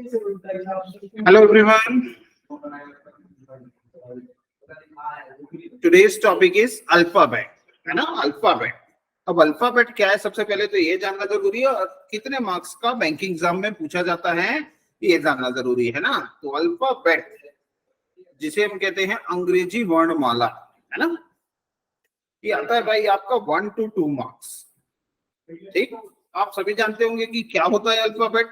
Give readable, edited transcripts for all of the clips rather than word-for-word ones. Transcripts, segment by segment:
Hello everyone. Today's topic is alphabet, है ना? Alphabet. अब अल्फाबेट क्या है, सबसे पहले तो ये जानना जरूरी है, और कितने मार्क्स का बैंकिंग एग्जाम में पूछा जाता है ये जानना जरूरी है ना. तो अल्फाबेट जिसे हम कहते हैं अंग्रेजी वर्णमाला, है ना, ये आता है भाई आपका 1 to 2 मार्क्स. ठीक, आप सभी जानते होंगे कि क्या होता है अल्फाबेट.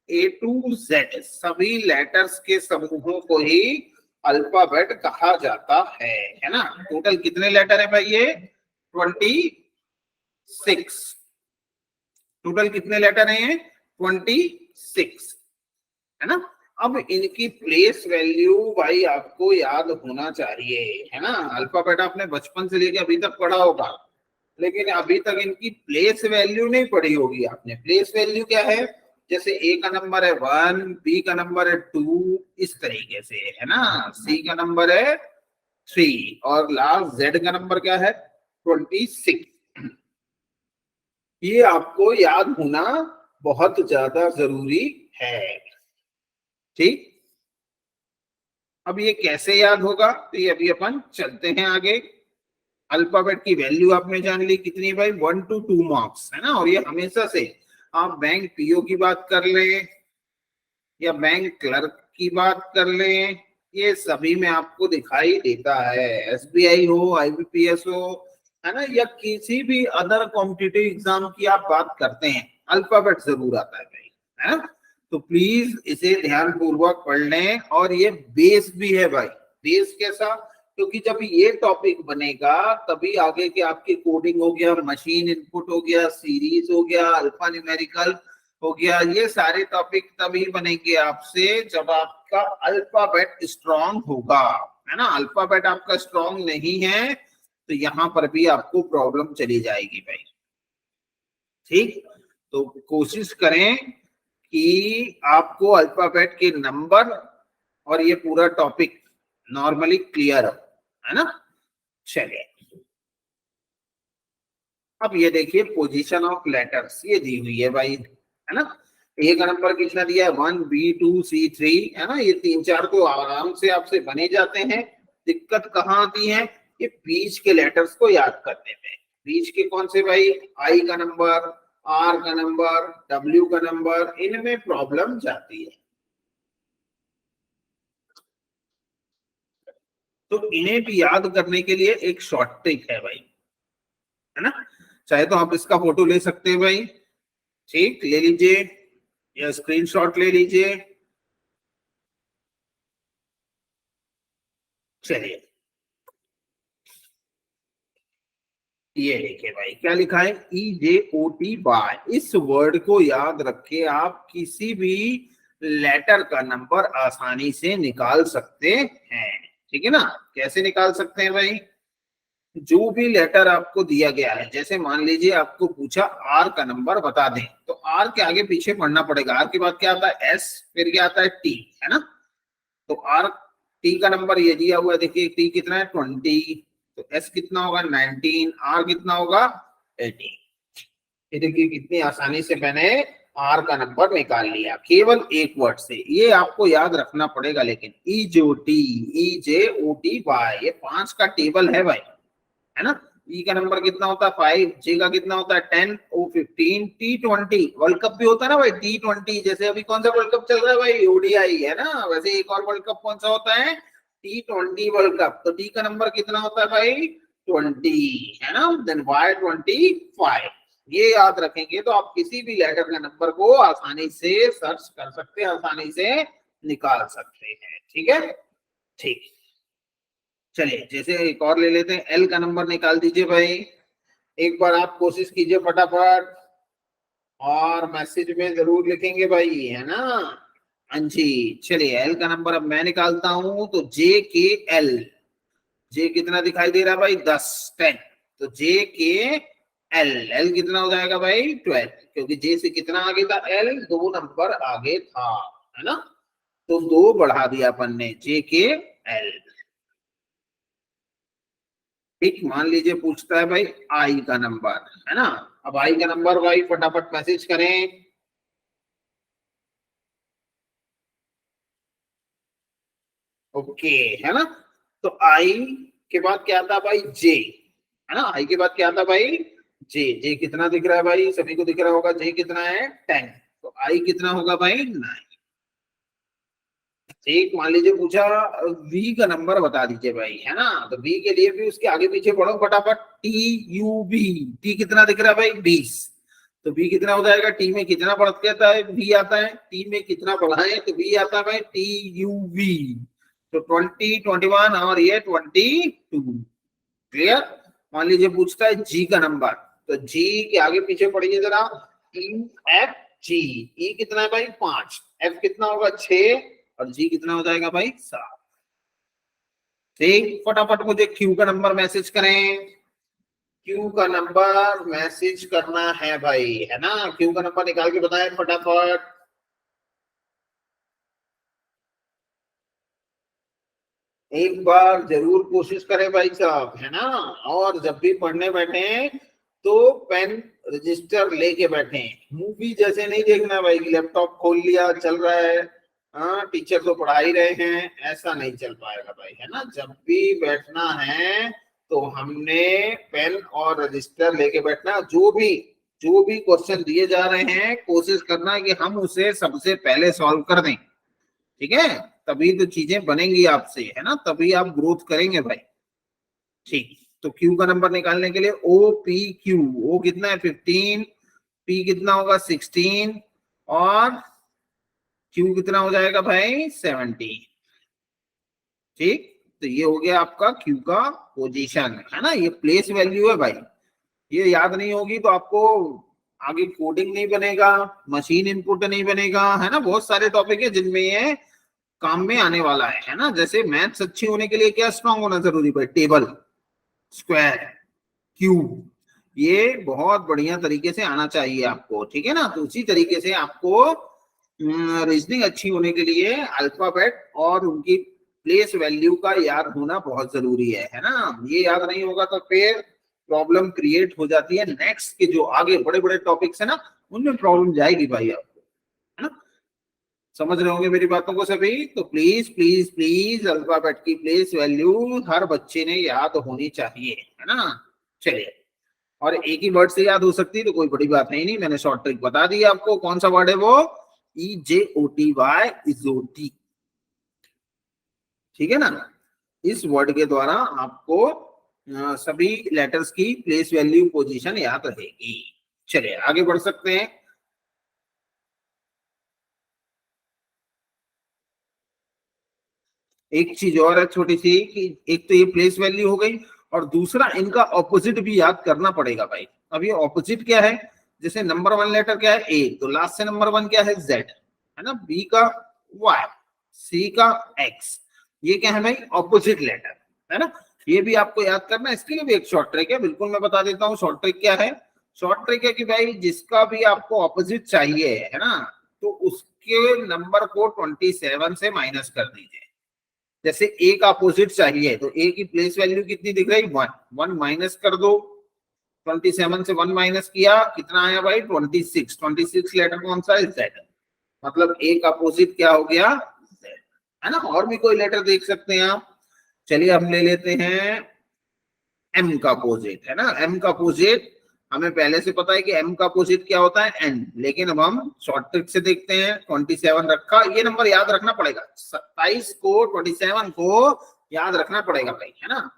A to Z सभी लेटर्स के समूहों को ही अल्फाबेट कहा जाता है ना. टोटल कितने लेटर है भाई? ये 26. टोटल कितने लेटर हैं? ये 26, है ना. अब इनकी प्लेस वैल्यू भाई आपको याद होना चाहिए, है ना. अल्फाबेट आपने बचपन से लेके अभी तक पढ़ा होगा, लेकिन अभी तक इनकी प्लेस वैल्यू नहीं पढ़ी होगी आपने. प्लेस वैल्यू क्या है? जैसे ए का नंबर है 1, बी का नंबर है 2, इस तरीके से, है ना. सी का नंबर है 3 और लास्ट जेड का नंबर क्या है? 26. ये आपको याद होना बहुत ज्यादा जरूरी है. ठीक, अब ये कैसे याद होगा, तो ये अभी अपन चलते हैं आगे. अल्फाबेट की वैल्यू आपने जान ली कितनी भाई? 1 to 2 मार्क्स, है ना. और ये हमेशा से आप बैंक पीओ की बात कर लें या बैंक क्लर्क की बात कर लें, ये सभी में आपको दिखाई देता है. एसबीआई हो, आईबीपीएस हो, है ना, या किसी भी अदर कॉम्पिटिटिव एग्जाम की आप बात करते हैं, अल्फाबेट जरूर आता है भाई, है ना. तो प्लीज इसे ध्यान पूर्वक पढ़ लें. और ये बेस भी है भाई. बेस कैसा? क्योंकि जब ये टॉपिक बनेगा तभी आगे के आपकी कोडिंग हो गया, मशीन इनपुट हो गया, सीरीज हो गया, अल्फा न्यूमेरिकल हो गया, ये सारे टॉपिक तभी बनेंगे आपसे जब आपका अल्फाबेट स्ट्रांग होगा, है ना. अल्फाबेट आपका स्ट्रांग नहीं है तो यहां पर भी आपको प्रॉब्लम चली जाएगी भाई. ठीक, तो कोशिश करें कि आपको अल्फाबेट के नंबर और ये पूरा टॉपिक नॉर्मली क्लियर हो, है ना. चलिए, अब ये देखिए पोजीशन ऑफ लेटर्स ये दी हुई है भाई, है ना. ए का नंबर कितना दिया है? 1, B2, C3, है ना. ये 3-4 तो आराम से आपसे बने जाते हैं. दिक्कत कहाँ आती है? ये बीच के लेटर्स को याद करने में. बीच के कौन से भाई? आई का नंबर, आर का नंबर, डब्ल्यू का नंबर, इनमें प्रॉब्लम जाती है. तो इन्हें भी याद करने के लिए एक शॉर्ट ट्रिक है भाई, है ना. चाहे तो आप इसका फोटो ले सकते हैं भाई. ठीक, ले लीजिए या स्क्रीनशॉट ले लीजिए. चलिए, ये देखिए भाई क्या लिखा है? EJOTY. इस वर्ड को याद रखे आप किसी भी लेटर का नंबर आसानी से निकाल सकते हैं. ठीक है ना. कैसे निकाल सकते हैं भाई? जो भी लेटर आपको दिया गया है, जैसे मान लीजिए आपको पूछा आर का नंबर बता दें, तो आर के आगे पीछे पढ़ना पड़ेगा. आर के बाद क्या आता है? एस, फिर क्या आता है? टी, है ना. तो आर टी का नंबर ये दिया हुआ है, देखिए टी कितना है? 20. तो एस कितना होगा? 19. आर कितना होगा? 18. ये देखिए कितनी आसानी से मैंने आर का नंबर निकाल लिया केवल एक वर्ड से. ये आपको याद रखना पड़ेगा. लेकिन EJOTY ये 5 का टेबल है भाई, है ना. ई का नंबर कितना होता है? 5. जे का कितना होता है? 10. ओ 15. T20 वर्ल्ड कप भी होता है ना भाई. T20 जैसे अभी कौन सा वर्ल्ड कप चल रहा है भाई? ओडीआई, है ना. वैसे एक और वर्ल्ड कप कौन सा होता है? T20 world cup. तो टी का नंबर कितना होता है भाई? 20, है ना. Then Y25. ये याद रखेंगे तो आप किसी भी लेटर का नंबर को आसानी से सर्च कर सकते हैं, आसानी से निकाल सकते हैं. ठीक है. ठीक, चलिए जैसे एक और ले लेते हैं. एल का नंबर निकाल दीजिए भाई. एक बार आप कोशिश कीजिए फटाफट, और मैसेज में जरूर लिखेंगे भाई, है ना. हाँ जी, चलिए एल का नंबर अब मैं निकालता हूं. तो JKL, जे कितना दिखाई दे रहा है भाई? 10, 10. तो JKL, एल कितना हो जाएगा भाई? 12, क्योंकि जे से कितना आगे था? एल 2 नंबर आगे था, है ना. तो 2 बढ़ा दिया अपन ने, JKL. ठीक, मान लीजिए पूछता है भाई आई का नंबर, है ना. अब आई का नंबर भाई फटाफट मैसेज करें. ओके, है ना। तो आई के बाद क्या आता भाई, जे, है ना। आई के बाद क्या आता भाई, जे। जे कितना दिख रहा है भाई, सभी को दिख रहा होगा, जे कितना है 10। तो आई कितना होगा भाई 9। एक मान लीजिए पूछा वी का नंबर बता दीजिए भाई, है ना। तो वी के लिए भी उसके आगे पीछे बढ़ो फटाफट, टी यू बी। टी कितना दिख रहा है भाई 20। तो वी कितना हो जाएगा, टी में कितना बढ़ के आता है वी आता है, टी में कितना बढ़ा है तो वी आता है भाई टी यू वी। तो 20, 21 और ये 22। क्लियर। मान लीजिए पूछता है जी का नंबर, तो जी के आगे पीछे पढ़िए जरा, ई एफ जी। ई कितना है भाई 5, एफ कितना होगा 6 और जी कितना हो जाएगा भाई 7। ठीक, फटाफट मुझे क्यू का नंबर मैसेज करें। क्यू का नंबर मैसेज करना है भाई, है ना। क्यू का नंबर निकाल के बताएं फटाफट। एक बार जरूर कोशिश करें भाई साहब, है ना। और जब भी पढ़ने बैठे तो पेन रजिस्टर लेके बैठे। मूवी जैसे नहीं देखना भाई, लैपटॉप खोल लिया चल रहा है, हाँ टीचर तो पढ़ा ही रहे हैं, ऐसा नहीं चल पाएगा भाई, है ना। जब भी बैठना है तो हमने पेन और रजिस्टर लेके बैठना। जो भी क्वेश्चन दिए जा रहे हैं कोशिश करना है कि हम उसे सबसे पहले सॉल्व कर दें, ठीक है। तभी तो चीजें बनेंगी आपसे, है ना, तभी आप ग्रोथ करेंगे भाई। ठीक, तो क्यू का नंबर निकालने के लिए ओ पी क्यू। ओ कितना है 15, पी कितना होगा 16 और क्यू कितना हो जाएगा भाई 70। ठीक, तो ये हो गया आपका क्यू का पोजीशन, है ना। ये प्लेस वैल्यू है भाई, ये याद नहीं होगी तो आपको आगे कोडिंग नहीं बनेगा, मशीन इनपुट नहीं बनेगा, है ना। बहुत सारे टॉपिक है जिनमें ये काम में आने वाला है ना। जैसे मैथ्स अच्छी होने के लिए क्या स्ट्रांग होना जरूरी भाई, टेबल, स्क्वायर, क्यूब, ये बहुत बढ़िया तरीके से आना चाहिए आपको, ठीक है ना। तो उसी तरीके से आपको रीजनिंग अच्छी होने के लिए अल्फाबेट और उनकी प्लेस वैल्यू का याद होना बहुत जरूरी है ना। ये याद नहीं होगा तो फिर प्रॉब्लम क्रिएट हो जाती है। नेक्स्ट के जो आगे बड़े बड़े टॉपिक्स है ना, उनमें प्रॉब्लम जाएगी भाई आपको, है ना। समझ रहे होंगे मेरी बातों को सभी। तो प्लीज प्लीज प्लीज अल्फाबेट की प्लेस वैल्यू हर बच्चे ने याद होनी चाहिए, है ना। चलिए, और एक ही वर्ड से याद हो सकती है तो कोई बड़ी बात नहीं, मैंने शॉर्ट ट्रिक बता दी आपको। कौन सा वर्ड है वो, EJOTY, इजोटी, ठीक है ना। इस वर्ड के द्वारा आपको सभी लेटर्स की प्लेस वैल्यू पोजीशन याद रहेगी। चलिए आगे बढ़ सकते हैं। एक चीज और है छोटी सी, कि एक तो ये प्लेस वैल्यू हो गई और दूसरा इनका ऑपोजिट भी याद करना पड़ेगा भाई। अब ये ऑपोजिट क्या है, जैसे नंबर 1 लेटर क्या है ए, तो लास्ट से नंबर 1 क्या है जेड, है ना। बी का वाई, सी का एक्स, ये क्या है भाई ऑपोजिट लेटर, है ना। ये भी आपको याद करना है, इसके लिए भी एक शॉर्ट ट्रिक है, बिल्कुल मैं बता देता हूँ। शॉर्ट ट्रिक क्या है, शॉर्ट ट्रिक है कि भाई जिसका भी आपको ऑपोजिट चाहिए, है ना, तो उसके नंबर को 27 से माइनस कर दीजिए। जैसे ए का अपोजिट चाहिए तो ए की प्लेस वैल्यू कितनी दिख रही 1, 1 माइनस कर दो। 27 से 1 माइनस किया कितना आया भाई 26। 26 लेटर कौन सा है जेड, मतलब ए का अपोजिट क्या हो गया जेड, है ना। और भी कोई लेटर देख सकते हैं आप। चलिए हम ले लेते हैं एम का अपोजिट, है ना। एम का अपोजिट हमें पहले से पता है कि एम का अपोजिट क्या होता है एन, लेकिन अब हम शॉर्ट ट्रिक से देखते हैं। 27 रखा, ये नंबर याद रखना पड़ेगा, 27 को 27 को याद रखना पड़ेगा भाई, है ना।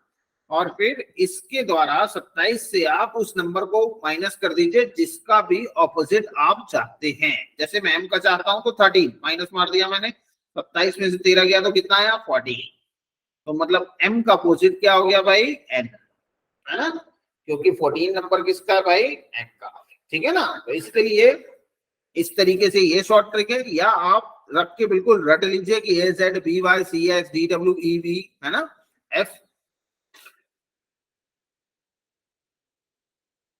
और फिर इसके द्वारा 27 से आप उस नंबर को माइनस कर दीजिए जिसका भी ऑपोजिट आप चाहते हैं। जैसे मैं एम का चाहता हूं तो 13 माइनस मार दिया मैंने, 27 में से 13 गया तो कितना आया 40। तो मतलब एम का अपोजिट क्या हो गया भाई एन, है ना, क्योंकि 14 नंबर किसका है भाई एन का, ठीक है ना। तो इसके लिए इस तरीके से ये शॉर्ट ट्रिक है, या आप रख के बिल्कुल रट लीजिए कि A Z B Y C X D W E V, है ना, एफ,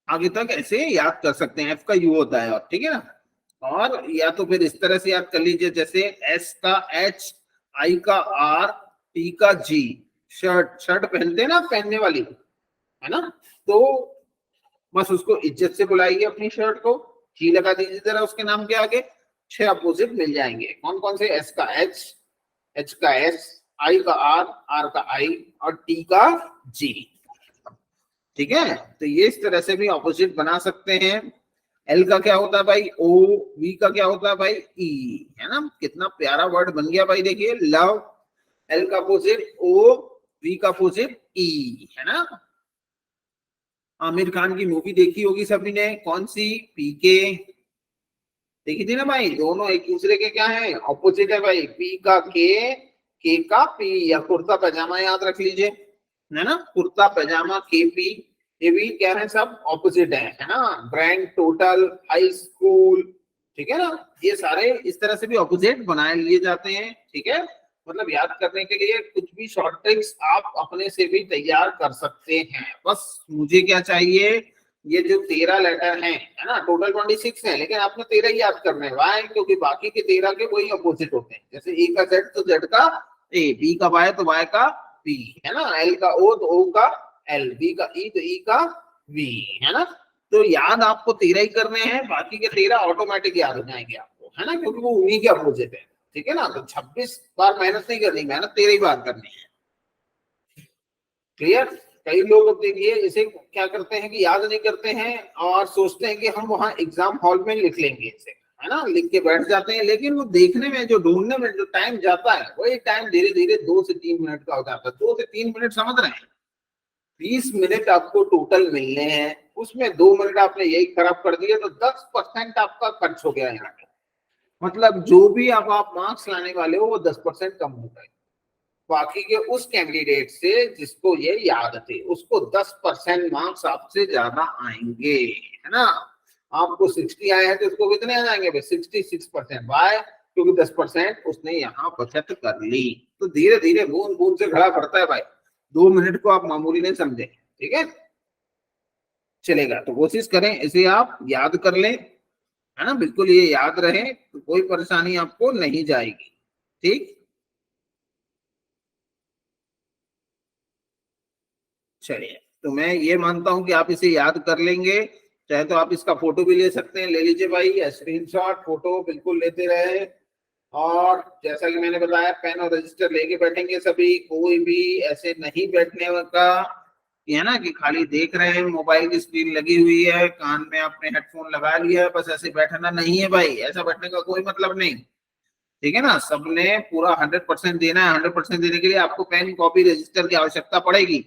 आगे तक ऐसे याद कर सकते हैं। एफ का यू होता है और, ठीक है ना। और या तो फिर इस तरह से याद कर लीजिए, जैसे एस का एच, आई का आर, टी का जी। शर्ट, शर्ट पहनते हैं ना पहनने वाली, है ना। तो बस उसको इज्जत से बुलाइए अपनी शर्ट को, जी लगा दीजिए जरा उसके नाम के आगे, 6 अपोजिट मिल जाएंगे। कौन कौन से, एस का एच, एच का एस, आई का आर, आर का आई और टी का जी। ठीक है, तो ये इस तरह से भी ऑपोजिट बना सकते हैं। एल का क्या होता है भाई ओ, वी का क्या होता है भाई ई, है ना। कितना प्यारा वर्ड बन गया भाई, देखिए लव, एल का अपोजिट ओ, वी का अपोजिट ई, है ना। आमिर खान की मूवी देखी होगी सभी ने, कौन सी, पीके देखी थी ना भाई। दोनों एक दूसरे के क्या है, ऑपोजिट है भाई। पी का के का पी, या कुर्ता पैजामा याद रख लीजिए, है ना। कुर्ता पैजामा के पी, ये भी क्या है, सब ऑपोजिट है ना। ग्रैंड टोटल, हाई स्कूल, ठीक है ना। ये सारे इस तरह से भी ऑपोजिट बनाए लिए जाते हैं। ठीक है, मतलब याद करने के लिए कुछ भी शॉर्ट ट्रिक्स आप अपने से भी तैयार कर सकते हैं। बस मुझे क्या चाहिए, ये जो 13 लेटर हैं, है ना, टोटल 26 है, लेकिन आपने 13 ही याद करने हैं। वाई, क्योंकि बाकी के 13 के वही अपोजिट होते हैं। जैसे ए का जेड तो जेड का ए, बी का वाई तो वाई का बी, है ना। एल का ओ तो ओ का एल, बी का ई तो ई का वी, है ना। तो याद आपको 13 ही करने हैं, बाकी के 13 ऑटोमेटिक याद हो जाएंगे आपको, है ना, क्योंकि वो उन्हीं के अपोजिट है। ठीक है ना, तो 26 बार मेहनत नहीं करनी, मेहनत 13 ही बार करनी है। क्लियर। कई लोग अब देखिए इसे क्या करते हैं कि याद नहीं करते हैं और सोचते हैं कि हम वहां एग्जाम हॉल में लिख लेंगे इसे, है ना, लिख के बैठ जाते हैं। लेकिन वो देखने में, जो ढूंढने में जो टाइम जाता है, वही टाइम धीरे धीरे 2 से 3 मिनट का हो जाता है। 2 से 3 मिनट समझ रहे हैं, 20 मिनट आपको टोटल मिलने हैं, उसमें 2 मिनट आपने यही खराब कर दिया तो 10% आपका खर्च हो गया यहाँ पे। मतलब जो भी आप मार्क्स लाने वाले हो वो 10% कम हो गए। बाकी के उस कैंडिडेट से जिसको ये याद थे, उसको 10% मार्क्स आपसे ज्यादा आएंगे, है ना। आपको 60 आए हैं तो उसको कितने आ जाएंगे भाई, 66%। वाई, क्योंकि 10% उसने यहाँ बचत कर ली। तो धीरे धीरे बूंद बूंद से घड़ा भरता है भाई। 2 मिनट को आप मामूली नहीं समझे, ठीक है, चलेगा। तो कोशिश करें इसे आप याद कर लें, है ना, बिल्कुल ये याद रहे तो कोई परेशानी आपको नहीं जाएगी। ठीक, चलिए, तो मैं ये मानता हूं कि आप इसे याद कर लेंगे। चाहे तो आप इसका फोटो भी ले सकते हैं, ले लीजिए भाई, स्क्रीनशॉट फोटो बिल्कुल लेते रहे। और जैसा कि मैंने बताया, पेन और रजिस्टर लेके बैठेंगे सभी, कोई भी ऐसे नहीं बैठने का, ये है ना कि खाली देख रहे हैं, मोबाइल की स्क्रीन लगी हुई है, कान में आपने हेडफोन लगा लिया है, बस ऐसे बैठना नहीं है भाई। ऐसा बैठने का कोई मतलब नहीं। ठीक है ना, सबने पूरा 100% देना है। 100% देने के लिए आपको पेन, कॉपी, रजिस्टर की आवश्यकता पड़ेगी,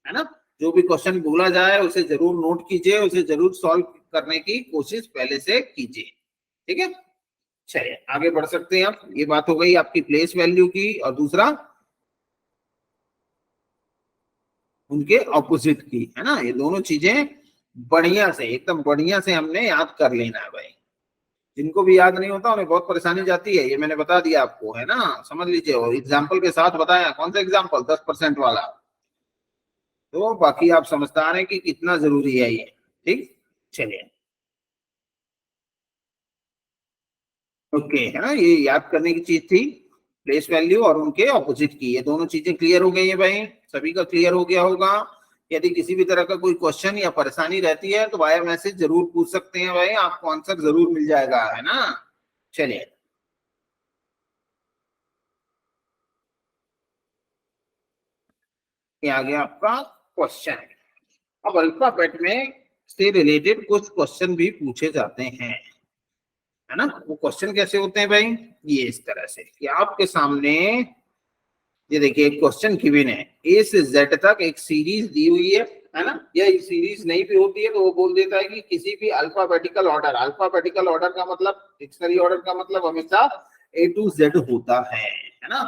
है ना। जो भी क्वेश्चन भूला जाए उसे जरूर नोट कीजिए, उसे जरूर सॉल्व करने की कोशिश पहले से कीजिए। ठीक है, चलिए आगे बढ़ सकते हैं। आप, ये बात हो गई आपकी प्लेस वैल्यू की, और दूसरा उनके ऑपोजिट की, है ना। ये दोनों चीजें बढ़िया से, एकदम बढ़िया से हमने याद कर लेना है भाई। जिनको भी याद नहीं होता उन्हें बहुत परेशानी जाती है, ये मैंने बता दिया आपको, है ना, समझ लीजिए। और एग्जाम्पल के साथ बताया, कौन सा एग्जाम्पल, 10% वाला। तो बाकी आप समझदार हैं कि कितना जरूरी है ये। ठीक, चलिए, ओके, है ना, ये याद करने की चीज थी, प्लेस वैल्यू और उनके ऑपोजिट की। ये दोनों चीजें क्लियर हो गई है भाई, सभी का क्लियर हो गया होगा। यदि किसी भी तरह का कोई क्वेश्चन या परेशानी रहती है तो वाया मैसेज जरूर पूछ सकते हैं भाई, आपको आंसर जरूर मिल जाएगा, है ना। चलिए, ये आ गया आपका क्वेश्चन। अब अल्फाबेट में से रिलेटेड कुछ क्वेश्चन भी पूछे जाते हैं, है ना। वो क्वेश्चन कैसे होते हैं भाई, ये इस तरह से कि आपके सामने ये देखिए एक क्वेश्चन गिवन है, ए से जेड तक एक सीरीज दी हुई है ना। यह सीरीज नहीं भी होती है तो वो बोल देता है कि किसी भी अल्फाबेटिकल ऑर्डर, अल्फाबेटिकल ऑर्डर का मतलब, डिक्शनरी ऑर्डर का मतलब हमेशा ए टू जेड होता है ना।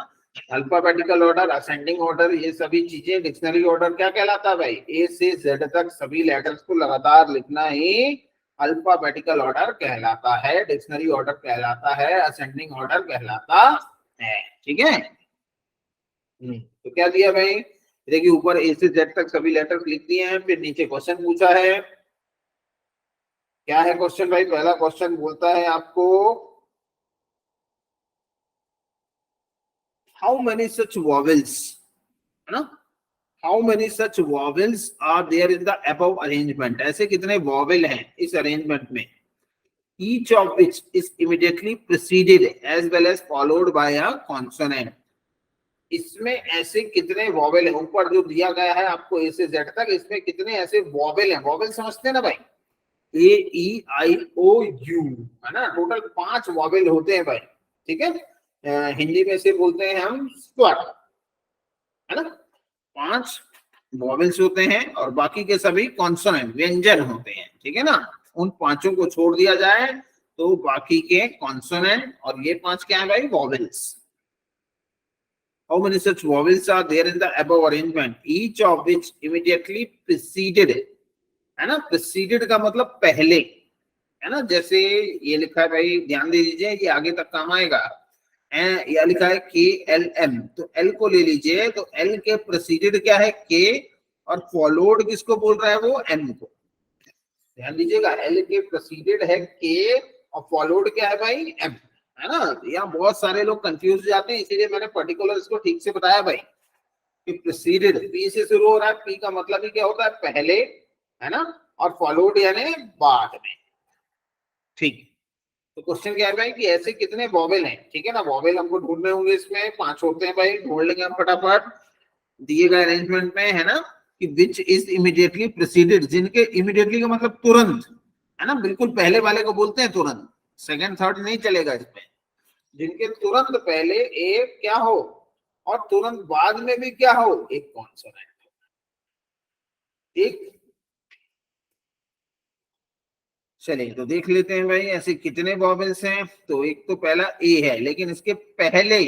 अल्फाबेटिकल ऑर्डर, असेंडिंग ऑर्डर, ये सभी चीजें, डिक्शनरी ऑर्डर क्या कहलाता है भाई, ए से जेड तक सभी लेटर्स को लगातार लिखना ही अल्फाबेटिकल ऑर्डर कहलाता है, डिक्शनरी ऑर्डर कहलाता है, असेंडिंग ऑर्डर कहलाता है। ठीक है, तो क्या दिया भाई, देखिए ऊपर ए से जेड तक सभी लेटर्स लिख दिए हैं, फिर नीचे क्वेश्चन पूछा है। क्या है क्वेश्चन भाई, पहला क्वेश्चन बोलता है आपको, हाउ मेनी सच वॉवेल्स, है ना, how many such vowels are there in the above arrangement, ऐसे कितने वॉवेल हैं इस अरेंजमेंट में, each of which is immediately preceded as well as followed by a consonant, इसमें ऐसे कितने वॉवेल है, ऊपर जो दिया गया है आपको ए से जेड तक, इसमें कितने ऐसे वॉवेल हैं, वॉवेल समझते हैं ना भाई, ए ई आई ओ यू, है ना, टोटल 5 वॉवेल होते हैं भाई, ठीक है। हिंदी में से बोलते हैं हम स्वर, है ना, 5 वॉवेल्स होते हैं और बाकी के सभी कॉन्सोनेंट व्यंजन होते हैं, ठीक है ना। उन पांचों को छोड़ दिया जाए तो बाकी के कॉन्सोनेंट, और ये 5 क्या है भाई, vowels. How many such vowels are there in the above arrangement? Each of which immediately preceded, है ना, preceded का मतलब पहले, है ना, जैसे ये लिखा है भाई, ध्यान दे दीजिए, ये आगे तक काम आएगा। यह लिखा है के एल एम, तो एल को ले लीजिए, तो एल के प्रेसिडेड क्या है, के, और फॉलोड किसको बोल रहा है, वो एम को। ध्यान दीजिएगा, एल के प्रेसिडेड है के और फॉलोड क्या है भाई, एम, है ना। यहाँ बहुत सारे लोग कंफ्यूज जाते हैं, इसीलिए मैंने पर्टिकुलर इसको ठीक से बताया भाई कि प्रेसिडेड पी से शुरू हो रहा है, पी का मतलब ही क्या होता है, पहले, है ना, और फॉलोड यानी बाद में, ठीक। तो क्वेश्चन क्या है भाई कि ऐसे कितने वॉवेल हैं, ठीक है ना, वॉवेल हमको ढूंढने होंगे, इसमें 5 होते हैं भाई, ढूंढ लेंगे हम फटाफट दिए गए अरेंजमेंट में, है ना, कि विच इज इमीडिएटली प्रेसिडेड, जिनके इमीडिएटली का मतलब तुरंत, है ना, बिल्कुल पहले वाले को बोलते हैं तुरंत, सेकंड थर्ड नहीं चलेगा इसमें, जिनके तुरंत पहले एक क्या हो और तुरंत बाद में भी क्या हो, एक कॉन्सोनेंट, ठीक। चलिए तो देख लेते हैं भाई ऐसे कितने वॉवेल्स हैं। तो एक तो पहला ए है, लेकिन इसके पहले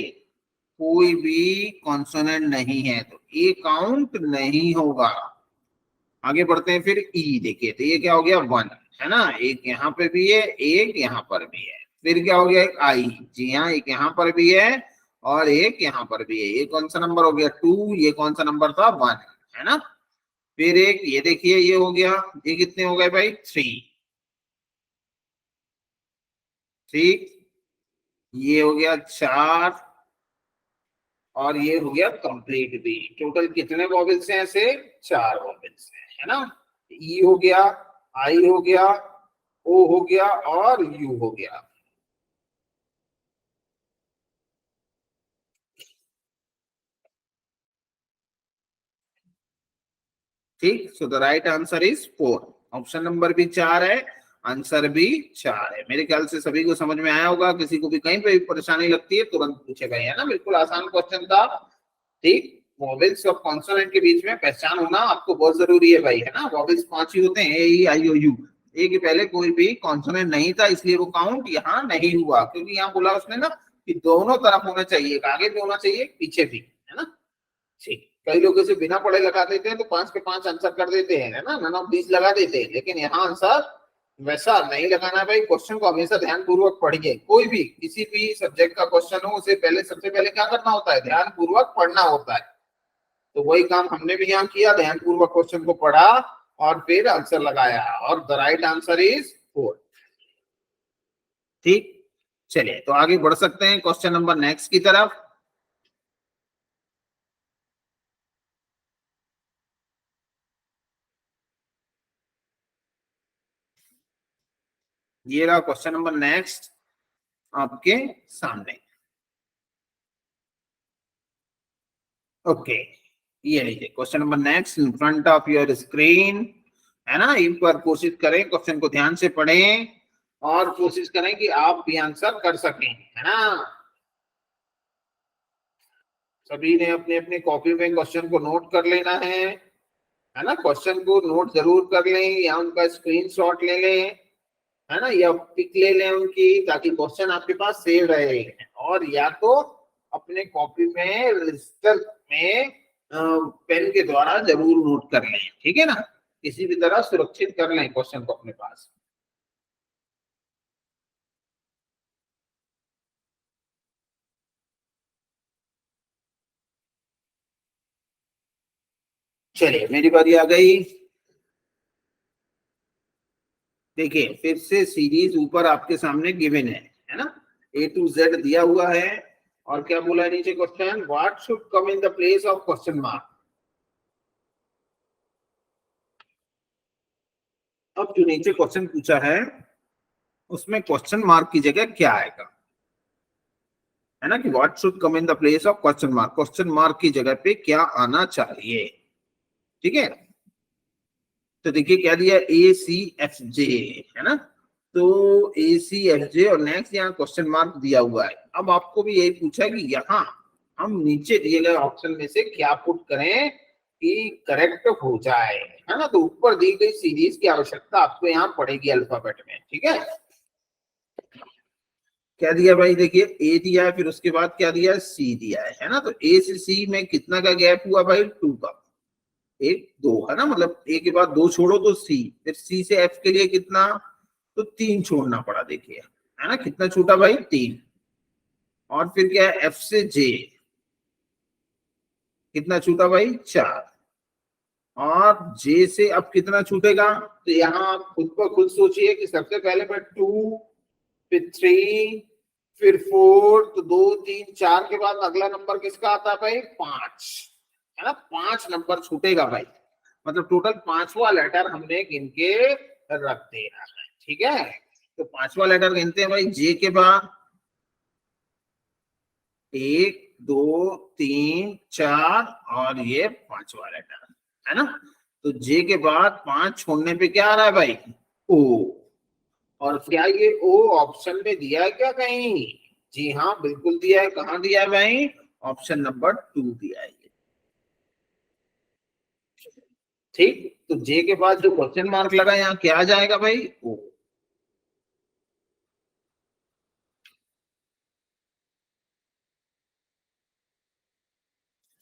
कोई भी कॉन्सोनेंट नहीं है, तो ए काउंट नहीं होगा। आगे बढ़ते हैं फिर ई, देखिए तो ये क्या हो गया, 1, है ना, एक यहाँ पे भी है, एक यहाँ पर भी है। फिर क्या हो गया, एक आई, जी हाँ, एक यहाँ पर भी है और एक यहाँ पर भी है। ये कौन सा नंबर हो गया, 2, ये कौन सा नंबर था, 1, है ना। फिर एक ये देखिए, ये हो गया, ये कितने हो गए भाई, 3, ठीक। ये हो गया 4 और ये हो गया कंप्लीट भी। टोटल कितने वॉवेल्स हैं ऐसे, 4 वॉवेल्स हैं, है ना। ई हो गया, आई हो गया, ओ हो गया और यू हो गया, ठीक। सो the right answer is 4, option number भी 4 है, आंसर भी 4 है। मेरे ख्याल से सभी को समझ में आया होगा, किसी को भी कहीं पे भी परेशानी लगती है तुरंत पूछेगा, है ना, बिल्कुल आसान क्वेश्चन था, ठीक। वॉवेल्स और कॉन्सोनेंट के बीच में पहचान होना आपको बहुत जरूरी है भाई, है ना। वॉवेल्स 5 ही होते हैं, ए ई आई ओ यू, ए के पहले कोई भी कॉन्सोनेंट नहीं था, इसलिए वो काउंट यहाँ नहीं हुआ, क्योंकि यहाँ बोला उसने ना कि दोनों तरफ होना चाहिए, आगे भी होना चाहिए पीछे भी, है ना, ठीक। कई लोग इसे बिना पढ़े लगा देते हैं, तो 5 के 5 आंसर कर देते हैं, है ना, नन ऑफ दीज लगा देते हैं, लेकिन यहाँ आंसर वैसा नहीं लगाना भाई। क्वेश्चन को हमेशा ध्यान पूर्वक पढ़िए, कोई भी किसी भी सब्जेक्ट का क्वेश्चन हो, उसे पहले सबसे पहले क्या करना होता है, ध्यान पूर्वक पढ़ना होता है। तो वही काम हमने भी यहाँ किया, ध्यान पूर्वक क्वेश्चन को पढ़ा और फिर आंसर लगाया, और द राइट आंसर इज 4, ठीक। चलिए तो आगे बढ़ सकते हैं क्वेश्चन नंबर नेक्स्ट की तरफ। ये रहा क्वेश्चन नंबर नेक्स्ट आपके सामने, ओके। ये लीजिए question number next in front of your screen, है ना। एक बार कोशिश करें, क्वेश्चन को ध्यान से पढ़ें और कोशिश करें कि आप भी आंसर कर सकें, है ना। सभी ने अपने अपने कॉपी में क्वेश्चन को नोट कर लेना है ना, क्वेश्चन को नोट जरूर कर लें या उनका स्क्रीनशॉट ले लें, है ना, या पिक ले लें उनकी, ताकि क्वेश्चन आपके पास सेव रहे। और या तो अपने कॉपी में रजिस्टर में पेन के द्वारा जरूर नोट कर लें, ठीक है ना, किसी भी तरह सुरक्षित कर लें क्वेश्चन को अपने पास। चलिए मेरी बारी आ गई। देखिए फिर से सीरीज ऊपर आपके सामने गिवन है ना, ए टू जेड दिया हुआ है, और क्या बोला है नीचे, question what should come in the place of question mark. अब जो नीचे क्वेश्चन पूछा है उसमें क्वेश्चन मार्क की जगह क्या आएगा, है ना, कि what should come in the place of question mark, question mark की जगह पे क्या आना चाहिए। ठीक है, तो देखिए क्या दिया, ए सी एफ जे, है ना, तो ए सी एफ जे और नेक्स्ट यहाँ क्वेश्चन मार्क दिया हुआ है। अब आपको भी यही पूछा कि यहाँ हम नीचे दिए गए ऑप्शन में से क्या पुट करें कि करेक्ट हो जाए, है ना, तो ऊपर दी गई सीरीज की आवश्यकता आपको यहाँ पड़ेगी अल्फाबेट में। ठीक है, क्या दिया भाई, देखिए ए दिया है, फिर उसके बाद क्या दिया, सी दिया है ना, तो ए से सी में कितना का गैप हुआ भाई, 2 का, 1 2, है ना, मतलब ए के बाद 2 छोड़ो तो सी, फिर सी से एफ के लिए कितना, तो 3 छोड़ना पड़ा, देखिए है ना, कितना छूटा भाई, 3, और फिर क्या है, एफ से जे कितना छूटा भाई, 4, और जे से अब कितना छूटेगा, तो यहाँ आप खुद को खुद सोचिए कि सबसे पहले मैं 2, फिर 3, फिर 4, तो 2 3 4 के बाद अगला नंबर किसका आता है भाई, 5, है ना, 5 नंबर छूटेगा भाई, मतलब टोटल 5वां लेटर हमने गिन के रख देना है। ठीक है, तो 5वां लेटर गिनते हैं भाई, जे के बाद 1 2 3 4 और ये 5वां लेटर, है ना, तो जे के बाद 5 छोड़ने पे क्या आ रहा है भाई, ओ, और क्या ये ओ ऑप्शन में दिया है क्या कहीं, जी हाँ बिल्कुल दिया है, कहाँ दिया है भाई, ऑप्शन नंबर 2 दिया है। ठीक, तो जे के बाद जो क्वेश्चन मार्क लगा यहाँ क्या आ जाएगा भाई, ओ।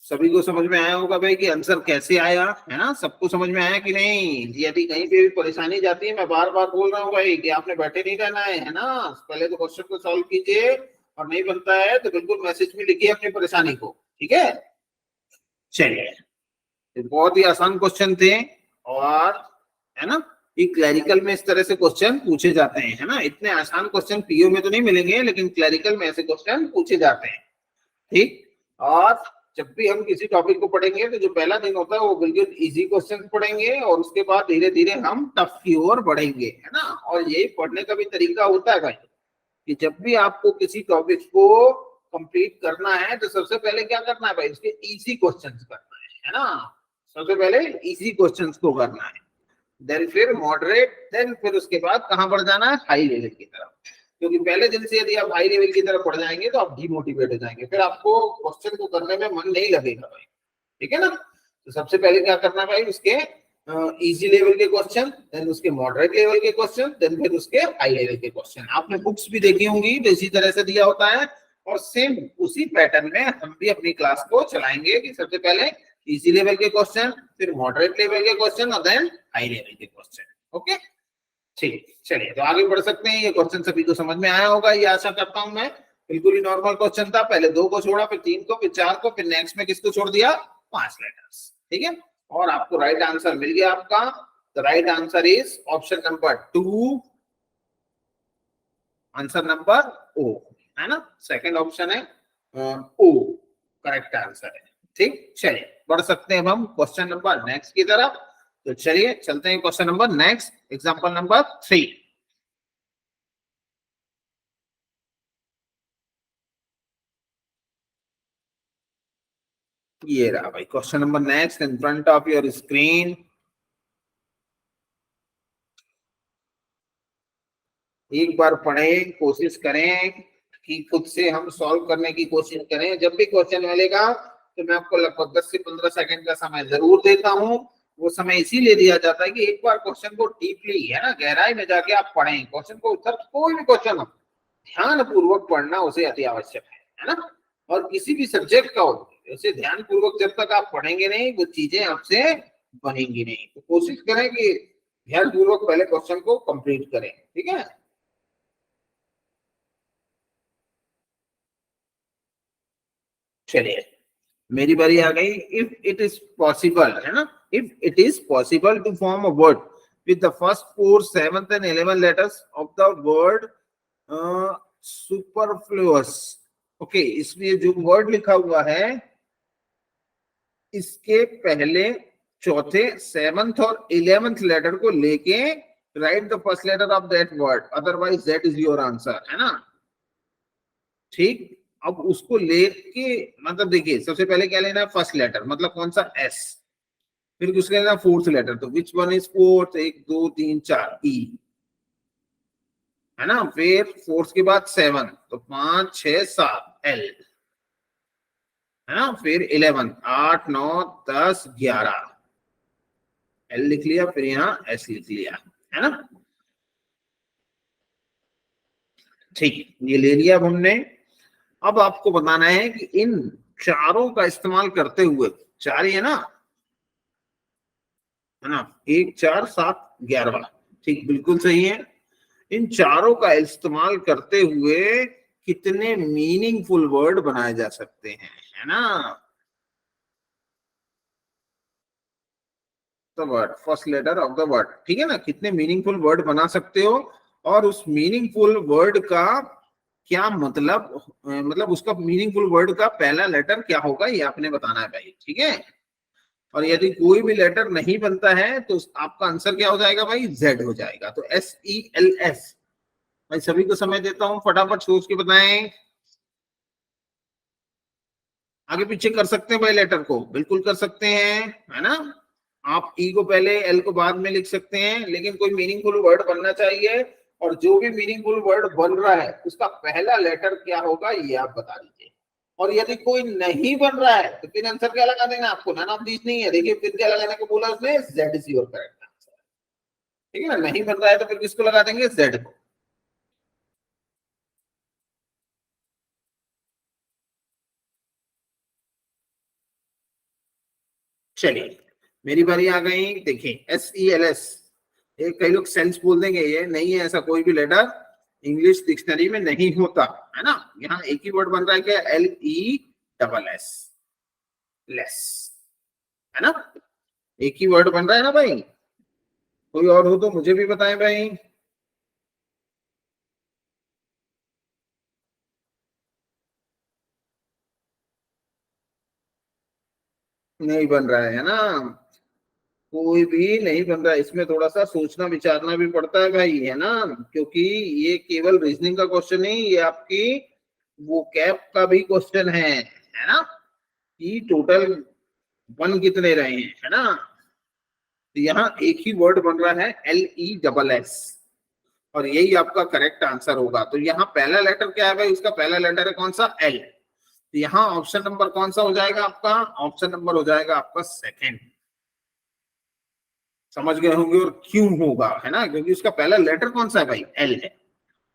सभी को समझ में आया होगा भाई कि आंसर कैसे आया, है ना, सबको समझ में आया कि नहीं, यदि कहीं पे भी परेशानी जाती है, मैं बार बार बोल रहा हूँ भाई कि आपने बैठे नहीं रहना है ना, पहले तो क्वेश्चन को सॉल्व कीजिए, और नहीं बनता है तो बिल्कुल मैसेज में लिखिए अपनी परेशानी को। ठीक है, चलिए, बहुत ही आसान क्वेश्चन थे, और है ना, ये क्लरिकल में इस तरह से क्वेश्चन पूछे जाते हैं, है ना, इतने आसान क्वेश्चन पीओ में तो नहीं मिलेंगे, लेकिन क्लरिकल में ऐसे क्वेश्चन पूछे जाते हैं। ठीक, और जब भी हम किसी टॉपिक को पढ़ेंगे तो जो पहला दिन होता है वो बिल्कुल इजी क्वेश्चन पढ़ेंगे, और उसके बाद धीरे धीरे हम टफ की ओर बढ़ेंगे, है ना, और यही पढ़ने का भी तरीका होता है भाई, कि जब भी आपको किसी टॉपिक को कंप्लीट करना है तो सबसे पहले क्या करना है भाई, उसके इजी क्वेश्चंस करना है ना, सबसे पहले इजी क्वेश्चंस को करना है, देन फिर मॉडरेट, देन फिर उसके बाद कहां बढ़ जाना है, हाई लेवल की तरफ, क्योंकि पहले दिन से यदि आप हाई लेवल की तरफ बढ़ जाएंगे तो आप डिमोटिवेट हो जाएंगे, फिर आपको क्वेश्चन को करने में मन नहीं लगेगा भाई। ठीक है ना, तो सबसे पहले क्या करना भाई, उसके इजी लेवल के क्वेश्चन, देन उसके मॉडरेट लेवल के क्वेश्चन, देन फिर उसके हाई लेवल के क्वेश्चन, आपने बुक्स भी देखी होंगी तो इसी तरह से दिया होता है, और सेम उसी पैटर्न में हम भी अपनी क्लास को चलाएंगे कि सबसे पहले इजी लेवल के क्वेश्चन, फिर मॉडरेट लेवल के क्वेश्चन, और देन हाई लेवल के क्वेश्चन। ओके, ठीक, चलिए तो आगे बढ़ सकते हैं, ये क्वेश्चन सभी को समझ में आया होगा, ये आशा करता हूं मैं, बिल्कुल ही नॉर्मल क्वेश्चन था, पहले 2 को छोड़ा, फिर 3 को, फिर 4 को, फिर नेक्स्ट में किसको छोड़ दिया, 5 लेटर्स। ठीक है, और आपको राइट आंसर मिल गया आपका, the right answer is option number 2, answer number ओ, है ना, सेकंड ऑप्शन है ओ, करेक्ट आंसर है। ठीक, चलिए बढ़ सकते हैं अब हम क्वेश्चन नंबर नेक्स्ट की तरफ, तो चलिए चलते हैं question number next, example number 3। ये रहा भाई question number next in front of your screen, एक बार पढ़ें, कोशिश करें कि खुद से हम सॉल्व करने की कोशिश करें, जब भी क्वेश्चन मिलेगा तो मैं आपको लगभग 10 से 15 सेकंड का समय जरूर देता हूं, वो समय इसीलिए दिया जाता है कि एक बार क्वेश्चन को डीपली, है ना, गहराई में जाके आप पढ़ें क्वेश्चन को, कोई भी क्वेश्चन हो ध्यान पूर्वक पढ़ना उसे अति आवश्यक है ना, और किसी भी सब्जेक्ट का हो उसे ध्यान पूर्वक जब तक आप पढ़ेंगे नहीं वो चीजें आपसे बनेंगी नहीं, तो कोशिश करें कि ध्यान पूर्वक पहले क्वेश्चन को कंप्लीट करें। ठीक है, चलिए मेरी बारी आ गई, इफ इट इज पॉसिबल, है ना, if it is possible to form a word with the first 4 7th and 11th letters of the word superfluous, okay, इसमें जो वर्ड लिखा हुआ है इसके पहले चौथे 7th और 11th लेटर को लेके write the first letter of that word, otherwise that is your answer, है ना। ठीक, अब उसको लेके मतलब देखिए सबसे पहले क्या लेना है, फर्स्ट लेटर मतलब कौन सा, एस। फिर उसके लेना फोर्थ लेटर, तो विच वन इज फोर्थ, 1 2 3 4, ई, है ना। फिर फोर्थ के बाद 7, तो 5 6 7, एल, है ना। फिर 11, 8 9 10 11, एल लिख लिया, फिर यहाँ एस लिख लिया, है ना। ठीक है, ये ले लिया अब हमने। अब आपको बताना है कि इन चारों का इस्तेमाल करते हुए, चार ही है ना, है ना, 1 4 7 11, ठीक बिल्कुल सही है। इन चारों का इस्तेमाल करते हुए कितने मीनिंगफुल वर्ड बनाए जा सकते हैं, है ना। The word, first letter of the word, ठीक है ना, कितने मीनिंगफुल वर्ड बना सकते हो, और उस मीनिंगफुल वर्ड का क्या मतलब उसका मीनिंगफुल वर्ड का पहला लेटर क्या होगा, ये आपने बताना है भाई, ठीक है। और यदि कोई भी लेटर नहीं बनता है तो आपका आंसर क्या हो जाएगा भाई, जेड हो जाएगा। तो SELS। भाई सभी को समय देता हूं, फटाफट सोच के बताएं। आगे पीछे कर सकते हैं भाई, लेटर को बिल्कुल कर सकते हैं, है ना। आप ई को पहले एल को बाद में लिख सकते हैं, लेकिन कोई मीनिंगफुल वर्ड बनना चाहिए, और जो भी मीनिंगफुल वर्ड बन रहा है उसका पहला लेटर क्या होगा ये आप बता दीजिए। और यदि कोई नहीं बन रहा है तो फिर आंसर क्या लगा देना आपको, नन ऑफ दीस नहीं है, देखिए फिर क्या लगाने को बोला उसने, Z is your correct answer, ठीक है ना। नहीं बन रहा है तो फिर किसको लगा देंगे, जेड को। चलिए मेरी बारी आ गई, देखिए SELS, एक कई लोग सेंस बोल देंगे, ये नहीं है, ऐसा कोई भी लेटर इंग्लिश डिक्शनरी में नहीं होता, है ना। यहाँ एक ही वर्ड बन रहा है, क्या, LESS, लेस, है ना। एक ही वर्ड बन रहा है ना भाई। कोई और हो तो मुझे भी बताएं भाई। नहीं बन रहा है ना, कोई भी नहीं बन रहा है, इसमें थोड़ा सा सोचना विचारना भी पड़ता है भाई, है ना। क्योंकि ये केवल रीजनिंग का क्वेश्चन नहीं, ये आपकी वो कैप का भी क्वेश्चन है ना, कि टोटल वन कितने रहे हैं, है ना। तो यहाँ एक ही वर्ड बन रहा है, LESS, और यही आपका करेक्ट आंसर होगा। तो यहाँ पहला लेटर क्या है भाई, उसका पहला लेटर है कौन सा, एल। तो यहाँ ऑप्शन नंबर कौन सा हो जाएगा आपका, ऑप्शन नंबर हो जाएगा आपका सेकंड। समझ गए होंगे, और क्यों होगा, है ना, क्योंकि उसका पहला लेटर कौन सा है भाई, एल है।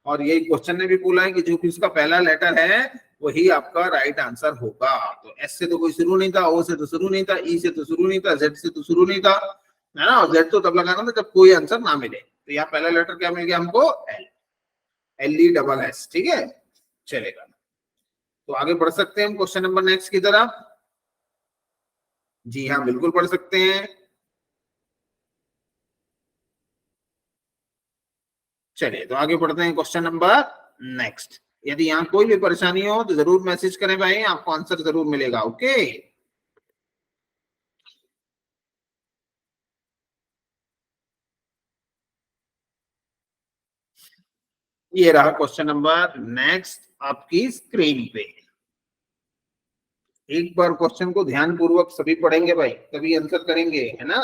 और यही क्वेश्चन ने भी बोला है कि जो भी उसका पहला लेटर है वही आपका राइट आंसर होगा। तो एस से तो कोई शुरू नहीं था, ओ से तो शुरू नहीं था, ई से तो शुरू नहीं था, जेड से तो शुरू नहीं था, है ना। और जेड तो तब लगाना था जब कोई आंसर ना मिले। तो यहाँ पहला लेटर क्या मिल गया हमको, एल, LESS, ठीक है, चलेगा। तो आगे बढ़ सकते हैं हम क्वेश्चन नंबर नेक्स्ट की तरफ। जी हाँ बिल्कुल पढ़ सकते हैं। चलिए तो आगे बढ़ते हैं क्वेश्चन नंबर नेक्स्ट। यदि यहाँ कोई भी परेशानी हो तो जरूर मैसेज करें भाई, आपको आंसर जरूर मिलेगा, ओके। ये रहा क्वेश्चन नंबर नेक्स्ट आपकी स्क्रीन पे। एक बार क्वेश्चन को ध्यान पूर्वक सभी पढ़ेंगे भाई, तभी आंसर करेंगे, है ना।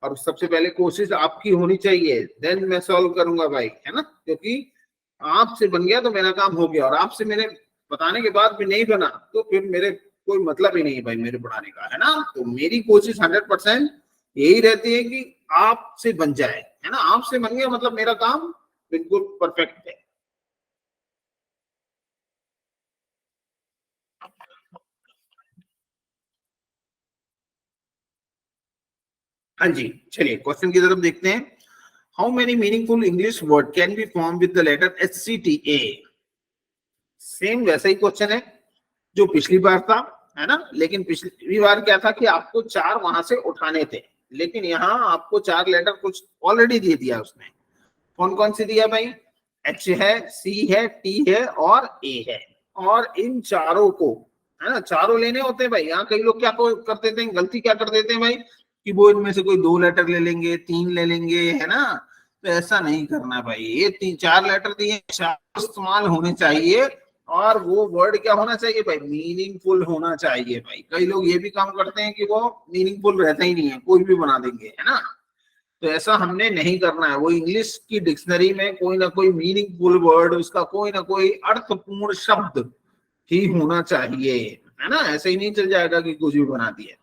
और सबसे पहले कोशिश आपकी होनी चाहिए, देन मैं सॉल्व करूंगा भाई, है ना। क्योंकि आपसे बन गया तो मेरा काम हो गया, और आपसे मेरे बताने के बाद भी नहीं बना तो फिर मेरे कोई मतलब ही नहीं है भाई मेरे पढ़ाने का, है ना। तो मेरी कोशिश 100% यही रहती है कि आपसे बन जाए, है ना। आपसे बन गया मतलब मेरा काम बिल्कुल परफेक्ट है। हाँ जी, चलिए क्वेश्चन की तरफ देखते हैं। How many meaningful English word can be form with the letter HCTA। Same वैसा ही क्वेश्चन है जो पिछली बार था, है ना। लेकिन पिछली बार क्या था कि आपको चार वहां से उठाने थे, लेकिन यहाँ आपको चार लेटर कुछ ऑलरेडी दे दिया उसने। कौन कौन सी दिया भाई, H है, C है, T है और A है। और इन चारों को, है ना, चारों लेने होते हैं भाई। यहाँ कई लोग क्या कर देते हैं, गलती क्या कर देते हैं भाई, कि वो इनमें से कोई दो लेटर ले लेंगे, तीन ले लेंगे, है ना। तो ऐसा नहीं करना भाई, ये तीन चार लेटर दिए, चार इस्तेमाल होने चाहिए, और वो वर्ड क्या होना चाहिए भाई, मीनिंगफुल होना चाहिए भाई। कई लोग ये भी काम करते हैं कि वो मीनिंगफुल रहता ही नहीं है, कोई भी बना देंगे, है ना। तो ऐसा हमने नहीं करना है। वो इंग्लिश की डिक्शनरी में कोई ना कोई मीनिंगफुल वर्ड, उसका कोई ना कोई अर्थपूर्ण शब्द ही होना चाहिए, है ना। ऐसे ही नहीं चल जाएगा कि कुछ भी बना दिया।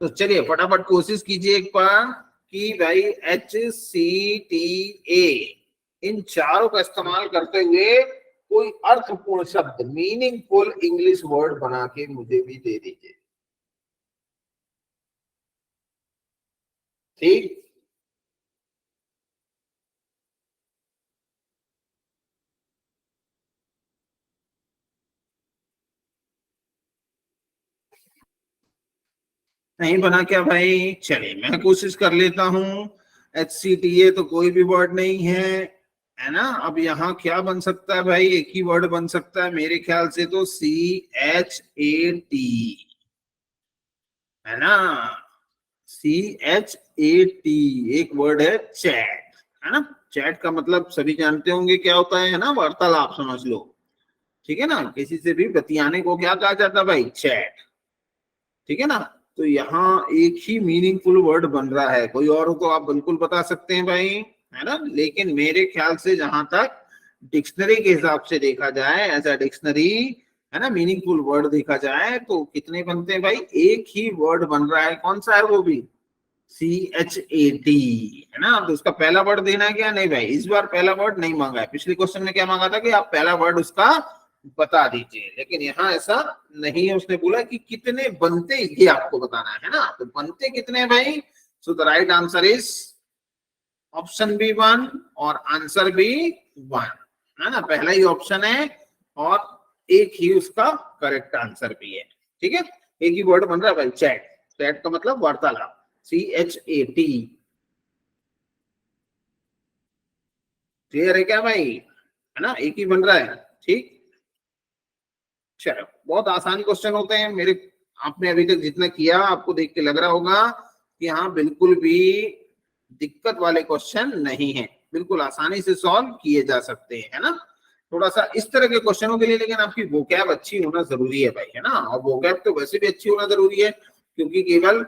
तो चलिए फटाफट कोशिश कीजिए एक बार कि भाई HCTA इन चारों का इस्तेमाल करते हुए कोई अर्थपूर्ण शब्द, मीनिंगफुल इंग्लिश वर्ड बना के मुझे भी दे दीजिए। ठीक, नहीं बना क्या भाई, चलिए मैं कोशिश कर लेता हूं। HCTA तो कोई भी वर्ड नहीं है ना। अब यहाँ क्या बन सकता है भाई, एक ही वर्ड बन सकता है मेरे ख्याल से, तो CHAT, है ना। CHAT एक वर्ड है, चैट, है ना। चैट का मतलब सभी जानते होंगे क्या होता है ना, वार्तालाप समझ लो। ठीक है ना, किसी से भी बतियाने को क्या कहा जाता है भाई, चैट। ठीक है ना। तो यहाँ एक ही मीनिंगफुल वर्ड बन रहा है, कोई और हो तो आप बिल्कुल बता सकते हैं भाई, है ना। लेकिन मेरे ख्याल से जहां तक डिक्शनरी के हिसाब से देखा जाए, एज अ डिक्शनरी, है ना, मीनिंगफुल वर्ड देखा जाए तो कितने बनते हैं भाई, एक ही वर्ड बन रहा है। कौन सा है वो भी, CHAT, है ना। तो उसका पहला वर्ड देना है क्या, नहीं भाई, इस बार पहला वर्ड नहीं मांगा है। पिछले क्वेश्चन में क्या मांगा था कि आप पहला वर्ड उसका बता दीजिए, लेकिन यहाँ ऐसा नहीं है। उसने बोला कि कितने बनते ये आपको बताना है ना। तो बनते कितने हैं भाई, so the right answer is option B 1 और आंसर भी 1, है ना। पहला ही ऑप्शन है और एक ही उसका करेक्ट आंसर भी है। ठीक है, एक ही वर्ड बन रहा है भाई, चैट। चैट का मतलब वार्तालाप, CHAT। क्लियर है क्या भाई, है ना, एक ही बन रहा है। ठीक, चलो बहुत आसान क्वेश्चन होते हैं मेरे। आपने अभी तक जितना किया आपको देख के लग रहा होगा कि हाँ बिल्कुल भी दिक्कत वाले क्वेश्चन नहीं है, बिल्कुल आसानी से सॉल्व किए जा सकते हैं, है ना। थोड़ा सा इस तरह के क्वेश्चनों के लिए लेकिन आपकी वोकैब अच्छी होना जरूरी है भाई, है ना। और वोकैब तो वैसे भी अच्छी होना जरूरी है, क्योंकि केवल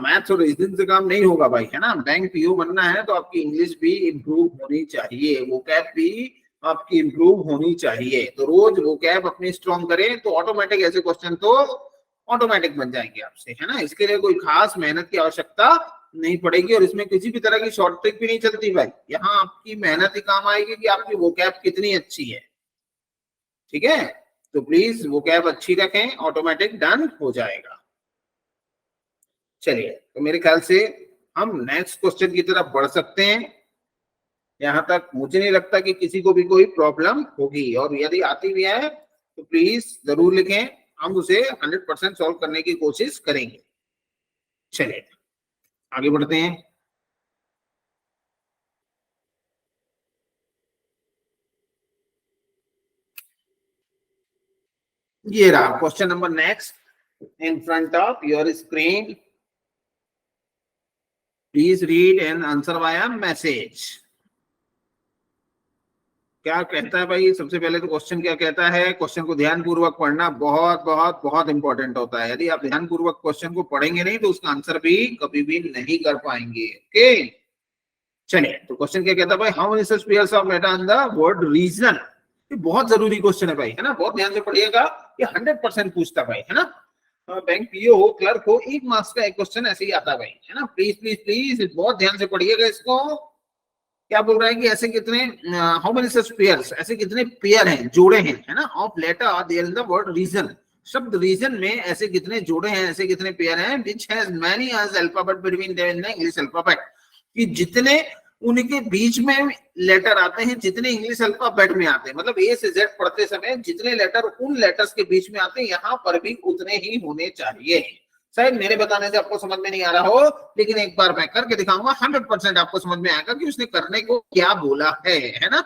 मैथ्स और रीजनिंग से काम नहीं होगा भाई, है ना। बैंक PO बनना है तो आपकी इंग्लिश भी इम्प्रूव होनी चाहिए, वोकैब भी आपकी इम्प्रूव होनी चाहिए। तो रोज वोकैब अपनी स्ट्रॉन्ग करें तो ऑटोमेटिक ऐसे क्वेश्चन तो ऑटोमेटिक बन जाएंगे आपसे, है ना। इसके लिए कोई खास मेहनत की आवश्यकता नहीं पड़ेगी, और इसमें किसी भी तरह की शॉर्ट ट्रिक भी नहीं चलती भाई। यहाँ आपकी मेहनत ही काम आएगी कि आपकी वोकैब कितनी अच्छी है। ठीक है, तो प्लीज वोकैब अच्छी रखें, ऑटोमेटिक डन हो जाएगा। चलिए, तो मेरे ख्याल से हम नेक्स्ट क्वेश्चन की तरफ बढ़ सकते हैं। यहाँ तक मुझे नहीं लगता कि किसी को भी कोई प्रॉब्लम होगी, और यदि आती भी है तो प्लीज जरूर लिखें, हम उसे 100% सॉल्व करने की कोशिश करेंगे। चलिए आगे बढ़ते हैं। ये रहा question number next in front of your screen. Please read and answer via message. क्या कहता है भाई, सबसे पहले तो क्वेश्चन क्या कहता है, क्वेश्चन को ध्यान पूर्वक पढ़ना बहुत बहुत बहुत इंपॉर्टेंट होता है। यदि आप ध्यान पूर्वक क्वेश्चन को पढ़ेंगे नहीं तो उसका आंसर भी कभी भी नहीं कर पाएंगे। ओके, चलिए तो क्वेश्चन क्या कहता है भाई, how many such pairs of letter in the word region. ये बहुत जरूरी क्वेश्चन है भाई, है ना, बहुत ध्यान से पढ़िएगा। ये 100% पूछता है भाई, है ना। बैंक PO हो, क्लर्क हो, एक मार्क्स का एक क्वेश्चन ऐसे ही आता है भाई, है ना। प्लीज प्लीज प्लीज बहुत ध्यान से पढ़िएगा इसको। क्या बोल रहा है कि ऐसे कितने, हाउ मेनी सच पेयर्स, ऐसे कितने पेयर हैं, जोड़े हैं, है ना, of letter are there in the word region. शब्द रीजन में ऐसे कितने जोड़े हैं, ऐसे कितने पेयर हैं, which has many as alphabet between them in the English alphabet, कि जितने उनके बीच में लेटर आते हैं, जितने इंग्लिश अल्फाबेट में आते हैं, मतलब A से Z पढ़ते समय जितने लेटर उन लेटर्स के बीच में आते हैं, यहाँ पर भी उतने ही होने चाहिए। शायद मेरे बताने से आपको समझ में नहीं आ रहा हो, लेकिन एक बार मैं करके दिखाऊंगा, 100% आपको समझ में आएगा कि उसने करने को क्या बोला है ना।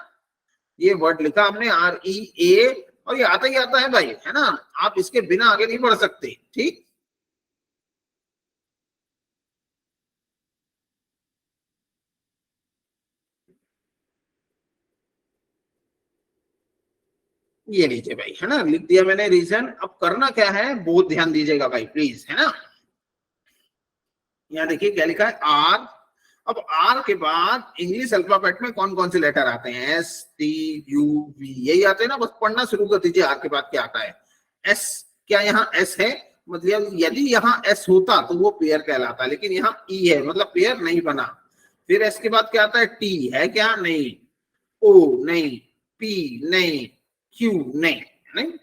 ये वर्ड लिखा हमने REA, और ये आता ही आता है भाई, है ना। आप इसके बिना आगे नहीं बढ़ सकते। ठीक, ये लीजिए भाई, है ना, लिख दिया मैंने रीजन। अब करना क्या है, बहुत ध्यान दीजिएगा भाई प्लीज, है ना। यहाँ देखिए क्या लिखा है, आर। अब आर के बाद इंग्लिश अल्फाबेट में कौन कौन से लेटर आते हैं, एस टी यू वी, यही आते हैं ना, बस पढ़ना शुरू कर दीजिए। आर के बाद क्या आता है, एस। क्या यहाँ एस है, मतलब यदि यहाँ एस होता तो वो पेयर कहलाता, लेकिन यहाँ ई है, मतलब पेयर नहीं बना। फिर एस के बाद क्या आता है, टी है क्या, नहीं। ओ नहीं, पी नहीं, क्यू नहीं, नहीं।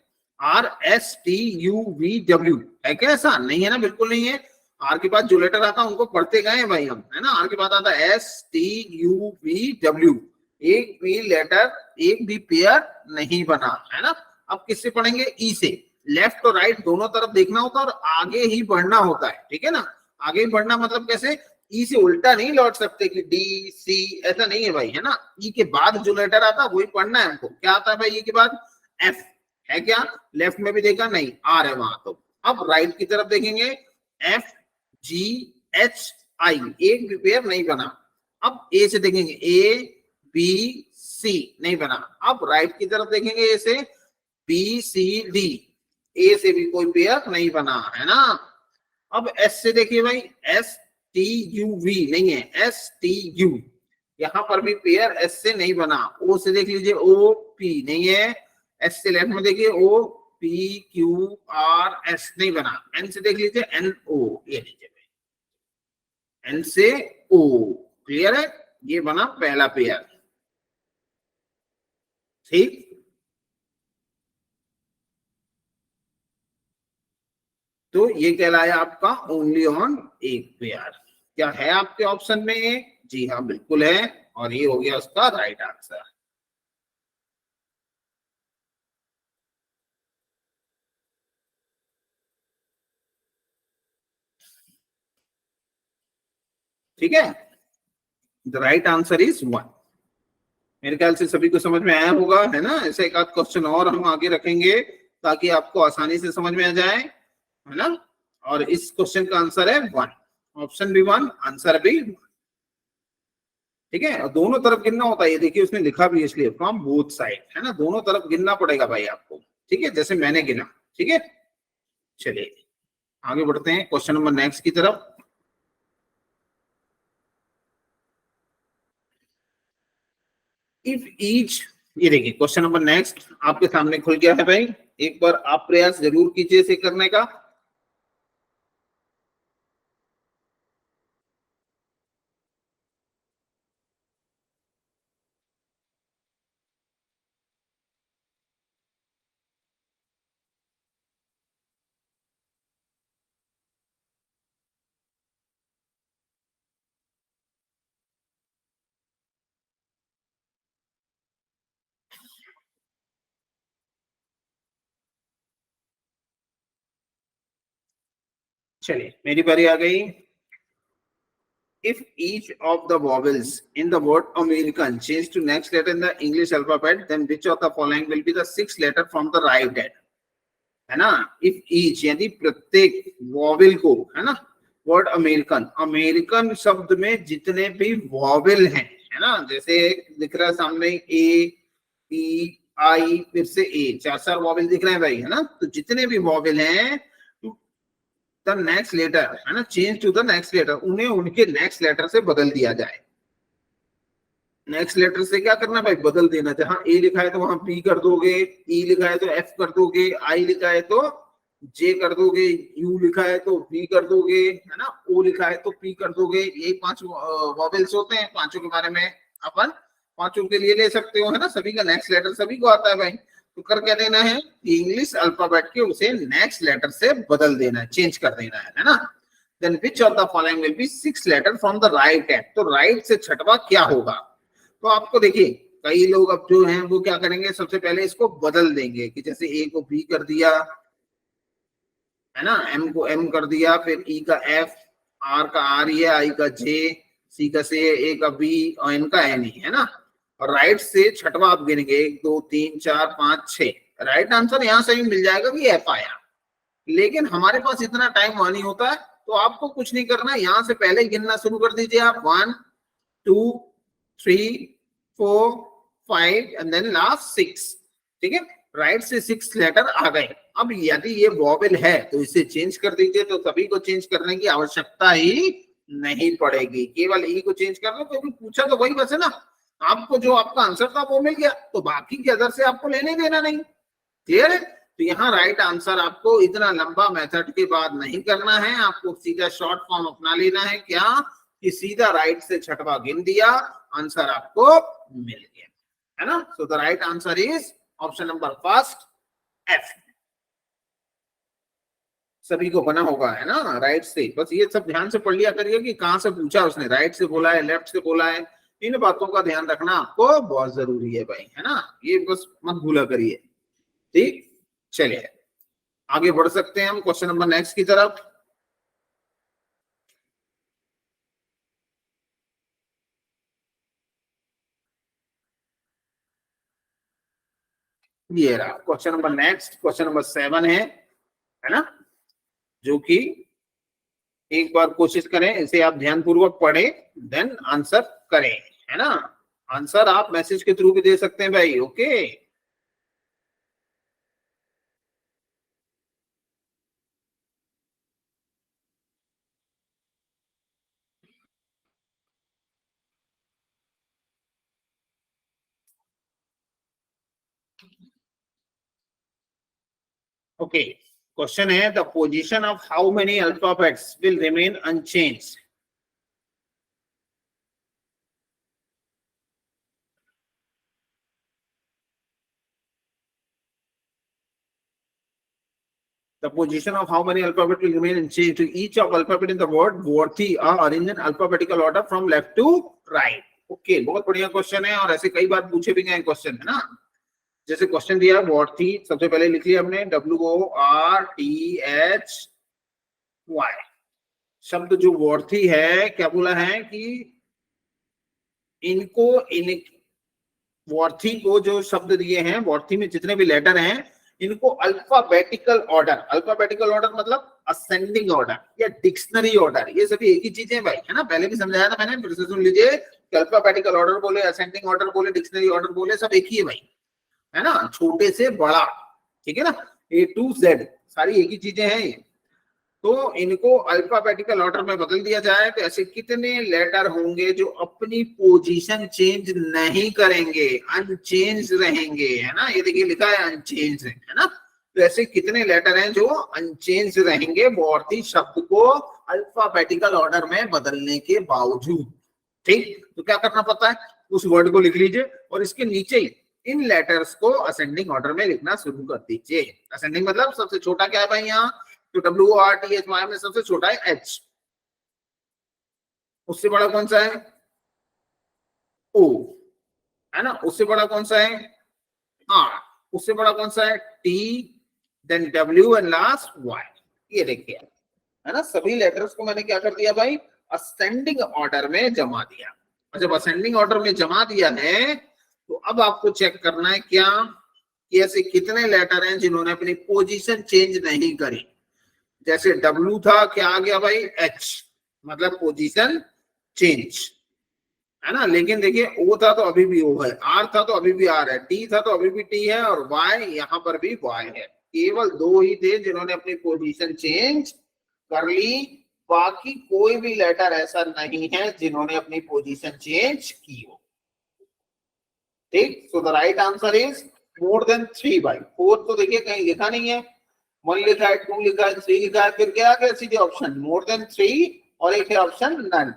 R S T U V W है क्या, ऐसा नहीं है ना, बिल्कुल नहीं है। आर के बाद जो लेटर आता है उनको पढ़ते गए भाई हम, है ना। आर के बाद आता है S T U V W, एक भी लेटर, एक भी पेयर नहीं बना, है ना। अब किससे पढ़ेंगे, ई से। लेफ्ट और राइट दोनों तरफ देखना होता है और आगे ही बढ़ना होता है, ठीक है ना। आगे ही बढ़ना मतलब कैसे, ई से उल्टा नहीं लौट सकते कि डी सी, ऐसा नहीं है भाई, है ना। ई के बाद जो लेटर आता है वही पढ़ना है हमको। क्या आता है भाई ई के बाद, एफ है क्या, लेफ्ट में भी देखा नहीं, आर है वहां। तो अब राइट की तरफ देखेंगे, एफ जी एच आई, एक भी पेयर नहीं बना। अब ए से देखेंगे, ए बी सी नहीं बना। अब राइट की तरफ देखेंगे, ए से बी सी डी, ए से भी कोई पेयर नहीं बना, है ना। अब एस से देखिए भाई, एस टी यू वी नहीं है, एस टी यू, यहां पर भी पेयर एस से नहीं बना। ओ से देख लीजिए, ओ पी नहीं है। एस से लेफ्ट में देखिए, O P Q R S नहीं बना। एन से देख लीजिए, एन ओ, ये लीजिए एन से ओ, क्लियर है, ये बना पहला पेयर, ठीक। तो ये कहलाया आपका ओनली ऑन एक पेयर। क्या है आपके ऑप्शन में ए, जी हाँ बिल्कुल है, और ये हो गया उसका राइट आंसर। ठीक है, द राइट आंसर इज 1। मेरे ख्याल से सभी को समझ में आया होगा, है ना। ऐसे एक आध क्वेश्चन और हम आगे रखेंगे ताकि आपको आसानी से समझ में आ जाए, है ना। और इस क्वेश्चन का आंसर है 1, ऑप्शन भी 1, आंसर भी 1। ठीक है, और दोनों तरफ गिनना होता है, ये देखिए उसने लिखा भी है, इसलिए फ्रॉम बोथ साइड, है ना, दोनों तरफ गिनना पड़ेगा भाई आपको। ठीक है, जैसे मैंने गिना, ठीक है। चलिए आगे बढ़ते हैं क्वेश्चन नंबर नेक्स्ट की तरफ। इफ ईच, ये देखिए क्वेश्चन नंबर नेक्स्ट आपके सामने खुल गया है भाई, एक बार आप प्रयास जरूर कीजिए इसे करने का। चलिए मेरी बारी आ गई। If each of the vowels in the word American change to next letter in the English alphabet, then which of the following will be the sixth letter from the right hand? है ना। If each यानी प्रत्येक vowel को, है ना, word American, American शब्द में जितने भी वॉवेल हैं, है ना, जैसे दिख रहा है सामने ए पी आई फिर से ए, चार चार वॉवेल दिख रहे हैं भाई, है ना। तो जितने भी वॉवेल हैं, द नेक्स्ट लेटर, है ना, change to the next letter, उन्हें उनके नेक्स्ट लेटर से बदल दिया जाए। नेक्स्ट लेटर से क्या करना भाई, बदल देना। जहां ए लिखा है तो वहां पी कर दोगे, ई लिखा है तो एफ कर दोगे, आई लिखा है तो जे कर दोगे, यू लिखा है तो बी कर दोगे, है ना, ओ लिखा है तो पी कर दोगे। यही 5 वॉवेल्स होते हैं, पांचों के बारे में अपन पांचों के लिए ले सकते हो, है ना। सभी का नेक्स्ट लेटर सभी को आता है भाई। तो कर क्या देना है, इंग्लिश अल्फाबेट के उसे नेक्स्ट लेटर से बदल देना है, चेंज कर देना है ना। Then which of the following will be six letter from the right hand, तो राइट से छठवा क्या होगा। तो आपको देखिए कई लोग अब जो हैं वो क्या करेंगे, सबसे पहले इसको बदल देंगे कि जैसे ए को बी कर दिया, है ना, एम को एम कर दिया, फिर ई का एफ, आर का आर, ये आई का जे, सी का से, ए का बी और एन का एन, है ना। और राइट से छठवा आप गिनेंगे 1 2 3 4 5 6, राइट आंसर यहाँ से भी मिल जाएगा कि एफ आया। लेकिन हमारे पास इतना टाइम वहां नहीं होता है, तो आपको कुछ नहीं करना, यहाँ से पहले ही गिनना शुरू कर दीजिए आप, 1 2 3 4 5 एंड देन लास्ट 6। ठीक है, राइट से 6 लेटर आ गए। अब यदि ये वॉवेल है तो इसे चेंज कर दीजिए, तो सभी को चेंज करने की आवश्यकता ही नहीं पड़ेगी, केवल ई को चेंज कर लो, क्योंकि पूछा तो वही बस है ना। आपको जो आपका आंसर था वो मिल गया, तो बाकी के अदर से आपको लेने देना नहीं। क्लियर है? तो यहाँ राइट आंसर आपको इतना लंबा मेथड के बाद नहीं करना है, आपको सीधा शॉर्ट फॉर्म अपना लेना है। क्या कि सीधा राइट से छठवा गिन दिया, आंसर आपको मिल गया, है ना। सो the right answer is option number first, F. सभी को बना होगा, है ना, राइट से। बस ये सब ध्यान से पढ़ लिया करिए कि कहां से पूछा उसने, राइट से बोला है, लेफ्ट से बोला है। इन बातों का ध्यान रखना आपको बहुत जरूरी है भाई, है ना। ये बस मत भूला करिए। ठीक, चलिए आगे बढ़ सकते हैं हम क्वेश्चन नंबर नेक्स्ट की तरफ। ये रहा question number next, question number 7 है ना, जो कि एक बार कोशिश करें इसे आप ध्यानपूर्वक पढ़ें, देन आंसर करें, है ना। आंसर आप मैसेज के थ्रू भी दे सकते हैं भाई, ओके। ओके, क्वेश्चन है the position of how many alphabets will remain unchanged. The position of how many alphabet will remain unchanged to each of alphabet in the word worthy are arranged in alphabetical order from left to right. Okay, बहुत बढ़िया question है, और ऐसे कई बार पूछे भी गए question, है ना। जैसे क्वेश्चन दिया वॉर्थी, सबसे पहले लिख लिया हमने WORTHY। शब्द जो वॉर्थी है, क्या बोला है कि इनको इन वॉर्थी को जो शब्द दिए हैं, वॉर्थी में जितने भी लेटर हैं, इनको अल्फाबेटिकल ऑर्डर, अल्फाबेटिकल ऑर्डर मतलब असेंडिंग ऑर्डर या डिक्शनरी ऑर्डर, ये सभी एक ही चीजें भाई, है ना। पहले भी समझाया था मैंने, फिर से सुन लीजिए। अल्फाबेटिकल ऑर्डर बोले, असेंडिंग ऑर्डर बोले, डिक्शनरी ऑर्डर बोले, सब एक ही है भाई, है ना, छोटे से बड़ा, ठीक है ना। A to Z सारी एक ही चीजें हैं। तो इनको अल्फाबेटिकल ऑर्डर में बदल दिया जाए तो ऐसे कितने लेटर होंगे जो अपनी पोजीशन चेंज नहीं करेंगे, अनचेंज रहेंगे, है ना। ये देखिए लिखा है अनचेंज, है ना। तो ऐसे कितने लेटर हैं जो अनचेंज रहेंगे वॉर्थी शब्द को अल्फाबेटिकल ऑर्डर में बदलने के बावजूद। ठीक, तो क्या करना पड़ता है, उस वर्ड को लिख लीजिए और इसके नीचे ही इन लेटर्स को असेंडिंग ऑर्डर में लिखना शुरू कर दीजिए। असेंडिंग मतलब सबसे छोटा क्या है भाई, यहाँ तो WORTHY में सबसे छोटा है H, उससे बड़ा कौन सा है O, है ना। उससे बड़ा कौन सा है R, उससे बड़ा कौन सा है T, then W and last Y। ये देखिए, है ना, सभी लेटर्स को मैंने क्या कर दिया भाई, असेंडिंग ऑर्डर में जमा दिया। और जब असेंडिंग ऑर्डर में जमा दिया है तो अब आपको चेक करना है क्या कि ऐसे कितने लेटर हैं जिन्होंने अपनी पोजीशन चेंज नहीं करी। जैसे W था, क्या आ गया भाई H, मतलब पोजीशन चेंज, है ना। लेकिन देखिए O था तो अभी भी O है, R था तो अभी भी R है, T था तो अभी भी T है, और Y यहाँ पर भी Y है। केवल दो ही थे जिन्होंने अपनी पोजीशन चेंज कर ली, बाकी कोई भी लेटर ऐसा नहीं है जिन्होंने अपनी पोजीशन चेंज की हो। ठीक, सो the right answer is more than 3 by 4। तो देखिए कहीं लिखा नहीं है, 1 लिखा है, 2 लिखा है, 3 लिखा है, फिर क्या आ गया सीधे ऑप्शन मोर देन 3, और एक है ऑप्शन नन।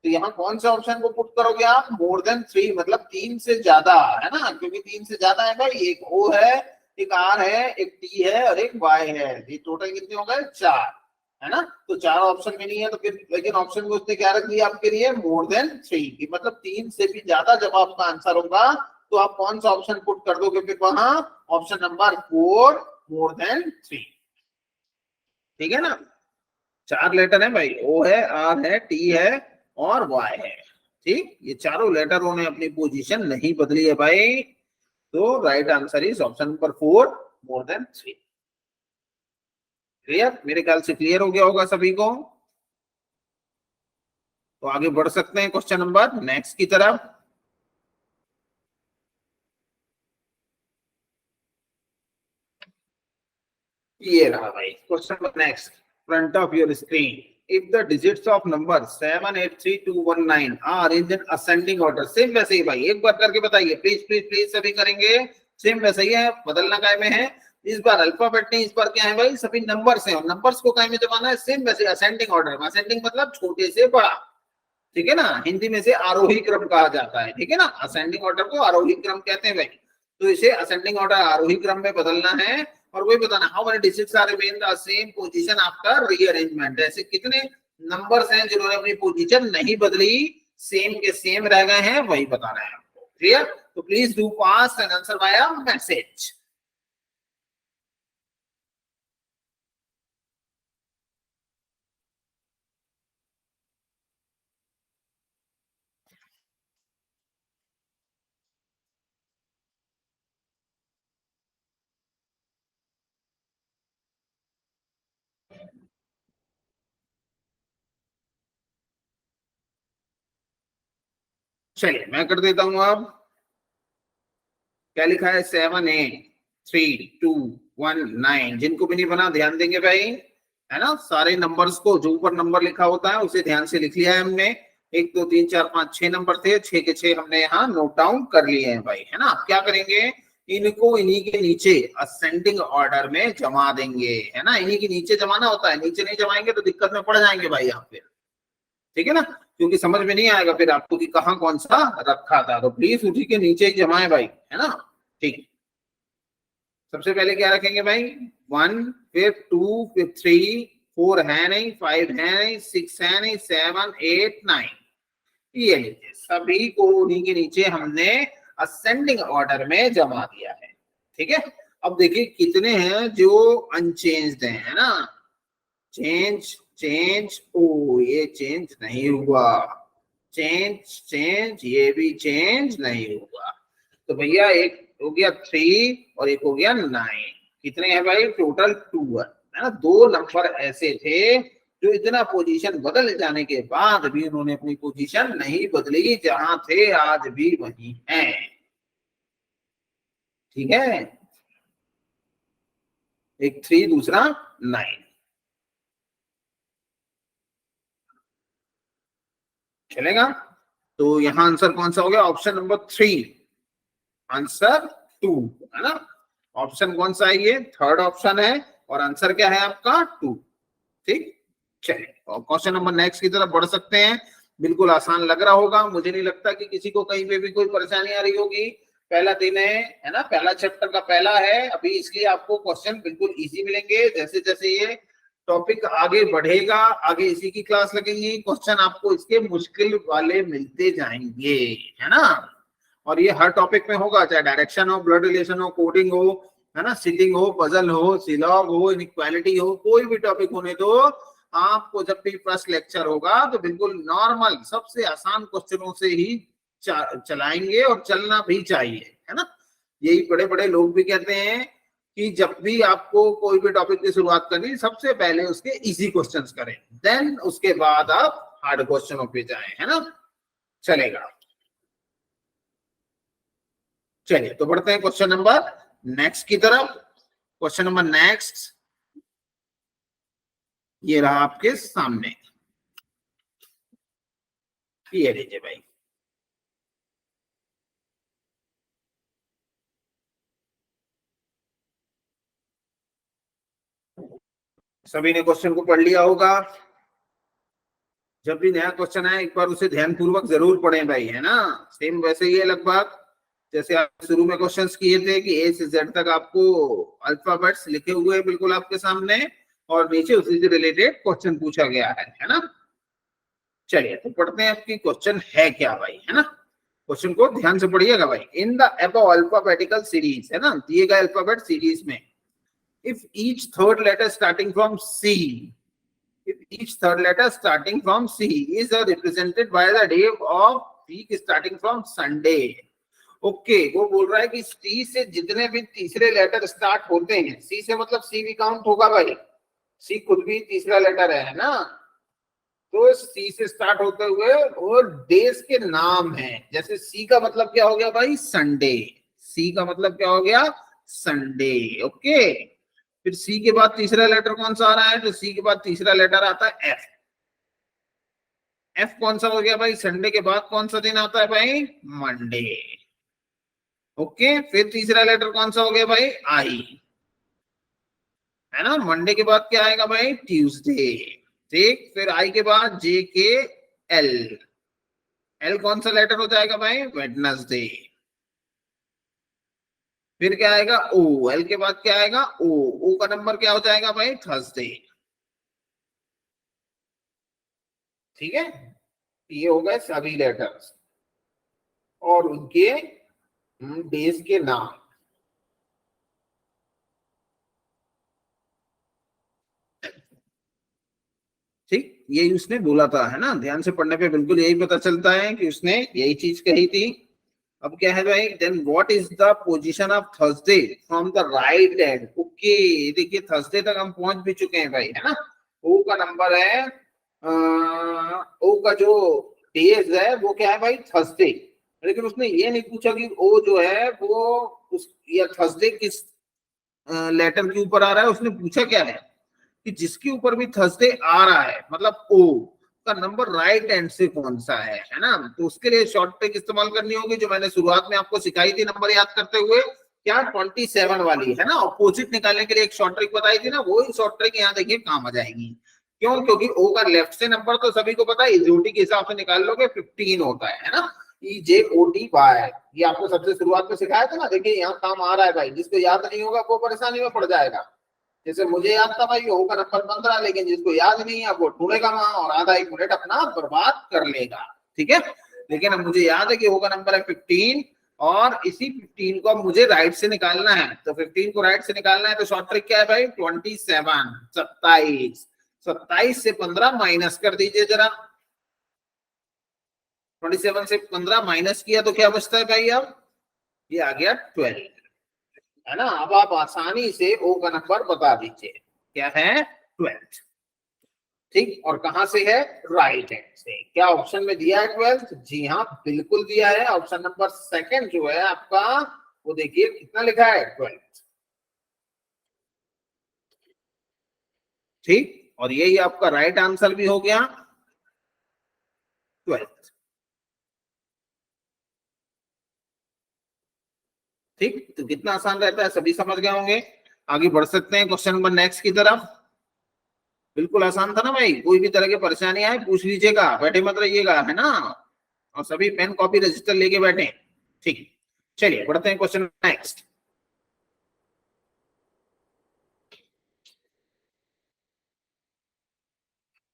तो यहाँ कौन से ऑप्शन को पुट करोगे आप, मोर देन 3 मतलब 3 से ज्यादा, है ना, क्योंकि 3 से ज्यादा है भाई, एक O है, एक R है, एक T है और एक Y है। ये टोटल कितने हो गए, 4, है ना। तो 4 ऑप्शन में नहीं है, तो फिर लेकिन ऑप्शन में उसने क्या रख दिया आपके लिए, मोर देन 3, मतलब 3 से भी ज्यादा जब आपका आंसर होगा तो आप कौन सा ऑप्शन पुट कर दोगे फिर वहां, ऑप्शन नंबर 4, मोर देन 3। ठीक है ना, 4 लेटर है भाई, O है, R है, T है और Y है। ठीक, ये चारों लेटरों ने अपनी पोजीशन नहीं बदली है भाई, तो right answer is option number 4, more than 3। Clear, मेरे ख्याल से क्लियर हो गया होगा सभी को। तो आगे बढ़ सकते हैं क्वेश्चन नंबर नेक्स्ट की तरफ। ये रहा भाई question next, front of your screen. If the digits of number 783219 are arranged in ascending order, same वैसे ही भाई, एक बार करके बताइए प्लीज प्लीज प्लीज, सभी करेंगे सेम वैसे ही है, बदलना काय में है, इस बार अल्फाबेट नहीं, इस बार क्या है भाई, सभी नंबर्स हैं और नंबर्स को काय में जमाना है, सेम वैसे असेंडिंग ऑर्डर में। असेंडिंग मतलब छोटे से बड़ा, ठीक है ना, हिंदी में से आरोही क्रम कहा जाता है, ठीक है ना, असेंडिंग ऑर्डर को आरोही क्रम कहते हैं भाई, तो इसे असेंडिंग ऑर्डर आरोही क्रम में बदलना है और वही बताना, how many digits are remain the same position after rearrangement, ऐसे कितने नंबर्स हैं जिन्होंने अपनी पोजीशन नहीं बदली, सेम के सेम रह गए हैं, वही बताना है आपको, क्लियर। तो please do pass and answer via message. चलिए मैं कर देता हूं, अब क्या लिखा है, 783219, जिनको भी नहीं बना ध्यान देंगे भाई, है ना, सारे नंबर्स को जो ऊपर नंबर लिखा होता है उसे ध्यान से लिख लिया है हमने, 1 2 3 4 5 6 नंबर थे, 6 के 6 हमने यहाँ नोट डाउन कर लिए हैं भाई, है ना। अब क्या करेंगे, इनको इन्हीं के नीचे असेंडिंग ऑर्डर में जमा देंगे, है ना, इन्हीं के नीचे जमाना होता है, नीचे नहीं जमाएंगे तो दिक्कत में पड़ जाएंगे भाई आप फिर, ठीक है ना, क्योंकि समझ में नहीं आएगा फिर आपको कि कहाँ कौन सा रखा था, तो प्लीज उसी के नीचे ही जमाए भाई, है ना, ठीक। सबसे पहले क्या रखेंगे भाई, 1, फिर 2, फिर 3, 4 है नहीं, 5 है नहीं, 6 है नहीं, 7 8 9, ये लीजिए सभी को उन्हीं के नीचे हमने असेंडिंग ऑर्डर में जमा दिया है, ठीक है। अब देखिए कितने हैं जो अनचेंज्ड हैं, है ना, चेंज चेंज, ओ ये चेंज नहीं हुआ, चेंज चेंज, ये भी चेंज नहीं हुआ, तो भैया एक हो गया 3 और एक हो गया 9, कितने हैं भाई, टोटल 2 है ना। दो नंबर ऐसे थे जो इतना पोजीशन बदल जाने के बाद भी उन्होंने अपनी पोजीशन नहीं बदली, जहां थे आज भी वही हैं, ठीक है, एक 3 दूसरा 9, चलेगा। तो यहाँ आंसर कौन सा हो गया, ऑप्शन नंबर 3, आंसर 2, है ना, ऑप्शन कौन सा है, ये थर्ड ऑप्शन है और आंसर क्या है आपका 2, ठीक। चलिए और क्वेश्चन नंबर नेक्स्ट की तरफ बढ़ सकते हैं, बिल्कुल आसान लग रहा होगा, मुझे नहीं लगता कि किसी को कहीं पे भी कोई परेशानी आ रही होगी, पहला दिन है ना, पहला चैप्टर का पहला है अभी, इसलिए आपको क्वेश्चन बिल्कुल इजी मिलेंगे, जैसे जैसे ये टॉपिक आगे बढ़ेगा, आगे इसी की क्लास लगेगी, क्वेश्चन आपको इसके मुश्किल वाले मिलते जाएंगे, है ना, और ये हर टॉपिक में होगा, चाहे डायरेक्शन हो, ब्लड रिलेशन हो, कोडिंग हो, है ना, सीलिंग हो, पजल हो, सिलॉग हो, इनइक्वालिटी हो, कोई भी टॉपिक होने दो, आपको जब भी फर्स्ट लेक्चर होगा तो बिल्कुल नॉर्मल सबसे आसान क्वेश्चनों से ही चलाएंगे और चलना भी चाहिए, है ना। यही बड़े बड़े लोग भी कहते हैं कि जब भी आपको कोई भी टॉपिक की शुरुआत करनी, सबसे पहले उसके इजी क्वेश्चंस करें, देन उसके बाद आप हार्ड क्वेश्चनों पे जाएं, है ना, चलेगा। चलिए तो बढ़ते हैं क्वेश्चन नंबर नेक्स्ट की तरफ। क्वेश्चन नंबर नेक्स्ट ये रहा आपके सामने, ये लीजिए भाई, सभी ने क्वेश्चन को पढ़ लिया होगा, जब भी नया क्वेश्चन आए एक बार उसे ध्यान पूर्वक जरूर पढ़ें भाई, है ना, सेम वैसे ही है लगभग जैसे आप शुरू में क्वेश्चंस किए थे कि ए से जेड तक आपको अल्फाबेट्स लिखे हुए हैं बिल्कुल आपके सामने और नीचे उसी से रिलेटेड क्वेश्चन पूछा गया है ना। चलिए तो पढ़ते हैं आपकी क्वेश्चन है क्या भाई, है ना, क्वेश्चन को ध्यान से पढ़िएगा भाई। इन द अबव अल्फाबेटिकल सीरीज, है ना, दिए गए अल्फाबेट सीरीज में, if each third letter starting from C, if each third letter starting from C is represented by the day of week starting from Sunday, okay वो बोल रहा है कि सी से जितने भी तीसरे लेटर स्टार्ट होते हैं, सी से मतलब सी भी काउंट होगा भाई, सी खुद भी तीसरा लेटर है ना, तो सी से स्टार्ट होते हुए और डेज के नाम है, जैसे सी का मतलब क्या हो गया भाई, संडे, सी का मतलब क्या हो गया, संडे, ओके। फिर सी के बाद तीसरा लेटर कौन सा आ रहा है? तो सी के बाद तीसरा लेटर आता है एफ। एफ कौन सा हो गया भाई? संडे के बाद कौन सा दिन आता है भाई? मंडे। ओके, फिर तीसरा लेटर कौन सा हो गया भाई? आई, है ना। मंडे के बाद क्या आएगा भाई? ट्यूसडे। ठीक, फिर आई के बाद जे के एल, एल कौन सा लेटर हो जाएगा भाई? वेडनेसडे। फिर क्या आएगा? ओ, एल के बाद क्या आएगा? ओ, ओ का नंबर क्या हो जाएगा भाई? थर्सडे। ठीक है, ये हो गए सभी लेटर्स और उनके डेज के नाम। ठीक, यही उसने बोला था, है ना। ध्यान से पढ़ने पे बिल्कुल यही पता चलता है कि उसने यही चीज कही थी। अब क्या है भाई? Then what is the position of Thursday from the right end. Okay, देखिए थर्सडे तक हम पहुंच भी चुके हैं भाई, है ना। ओ का नंबर है, ओ का जो डेज है वो क्या है भाई? थर्सडे। लेकिन उसने ये नहीं पूछा कि ओ जो है वो उस या थर्सडे किस लेटर के ऊपर आ रहा है। उसने पूछा क्या है कि जिसके ऊपर भी थर्सडे आ रहा है, मतलब ओ का नंबर राइट एंड से कौन सा है ना। तो उसके लिए शॉर्ट ट्रिक इस्तेमाल करनी होगी जो मैंने शुरुआत में आपको सिखाई थी नंबर याद करते हुए, क्या 27 वाली, है ना। ऑपोजिट निकालने के लिए एक शॉर्ट ट्रिक बताई थी ना, वो ही शॉर्ट ट्रिक यहाँ देखिए काम आ जाएगी। क्यों? क्योंकि ओ का लेफ्ट से नंबर तो सभी को पता है, इजोटी के हिसाब से निकाल लोगे 15 होता है ना। EJOTY, ये आपको सबसे शुरुआत में सिखाया था ना। देखिए यहाँ काम आ रहा है भाई, जिसको याद नहीं होगा वो परेशानी में पड़ जाएगा। जैसे मुझे याद था भाई ओ का नंबर 15, लेकिन जिसको याद नहीं है वो ढूंढेगा वहां और आधा 1 मिनट अपना बर्बाद कर लेगा। ठीक है, लेकिन अब मुझे याद है कि ओ का नंबर है 15 और इसी 15 को अब मुझे राइट से निकालना है। तो 15 को राइट से निकालना है तो शॉर्ट ट्रिक क्या है भाई? 27, 27 से 15 माइनस कर दीजिए जरा। 27 से 15 माइनस किया तो क्या बचता है भाई? अब ये आ गया 12, है ना। अब आप आसानी से ओ का नंबर बता दीजिए, क्या है? 12। ठीक, और कहां से है? राइट हैंड से। क्या ऑप्शन में दिया है 12? जी हाँ, बिल्कुल दिया है। ऑप्शन नंबर सेकंड जो है आपका, वो देखिए कितना लिखा है? 12। ठीक, और यही आपका राइट आंसर भी हो गया, 12। ठीक, तो कितना आसान रहता है सभी समझ गए होंगे। आगे बढ़ सकते हैं क्वेश्चन नंबर नेक्स्ट की तरफ। बिल्कुल आसान था ना भाई। कोई भी तरह की परेशानी आए पूछ लीजिएगा, बैठे मत रहिएगा, है ना। और सभी पेन कॉपी रजिस्टर लेके बैठे। ठीक, चलिए बढ़ते हैं क्वेश्चन नेक्स्ट।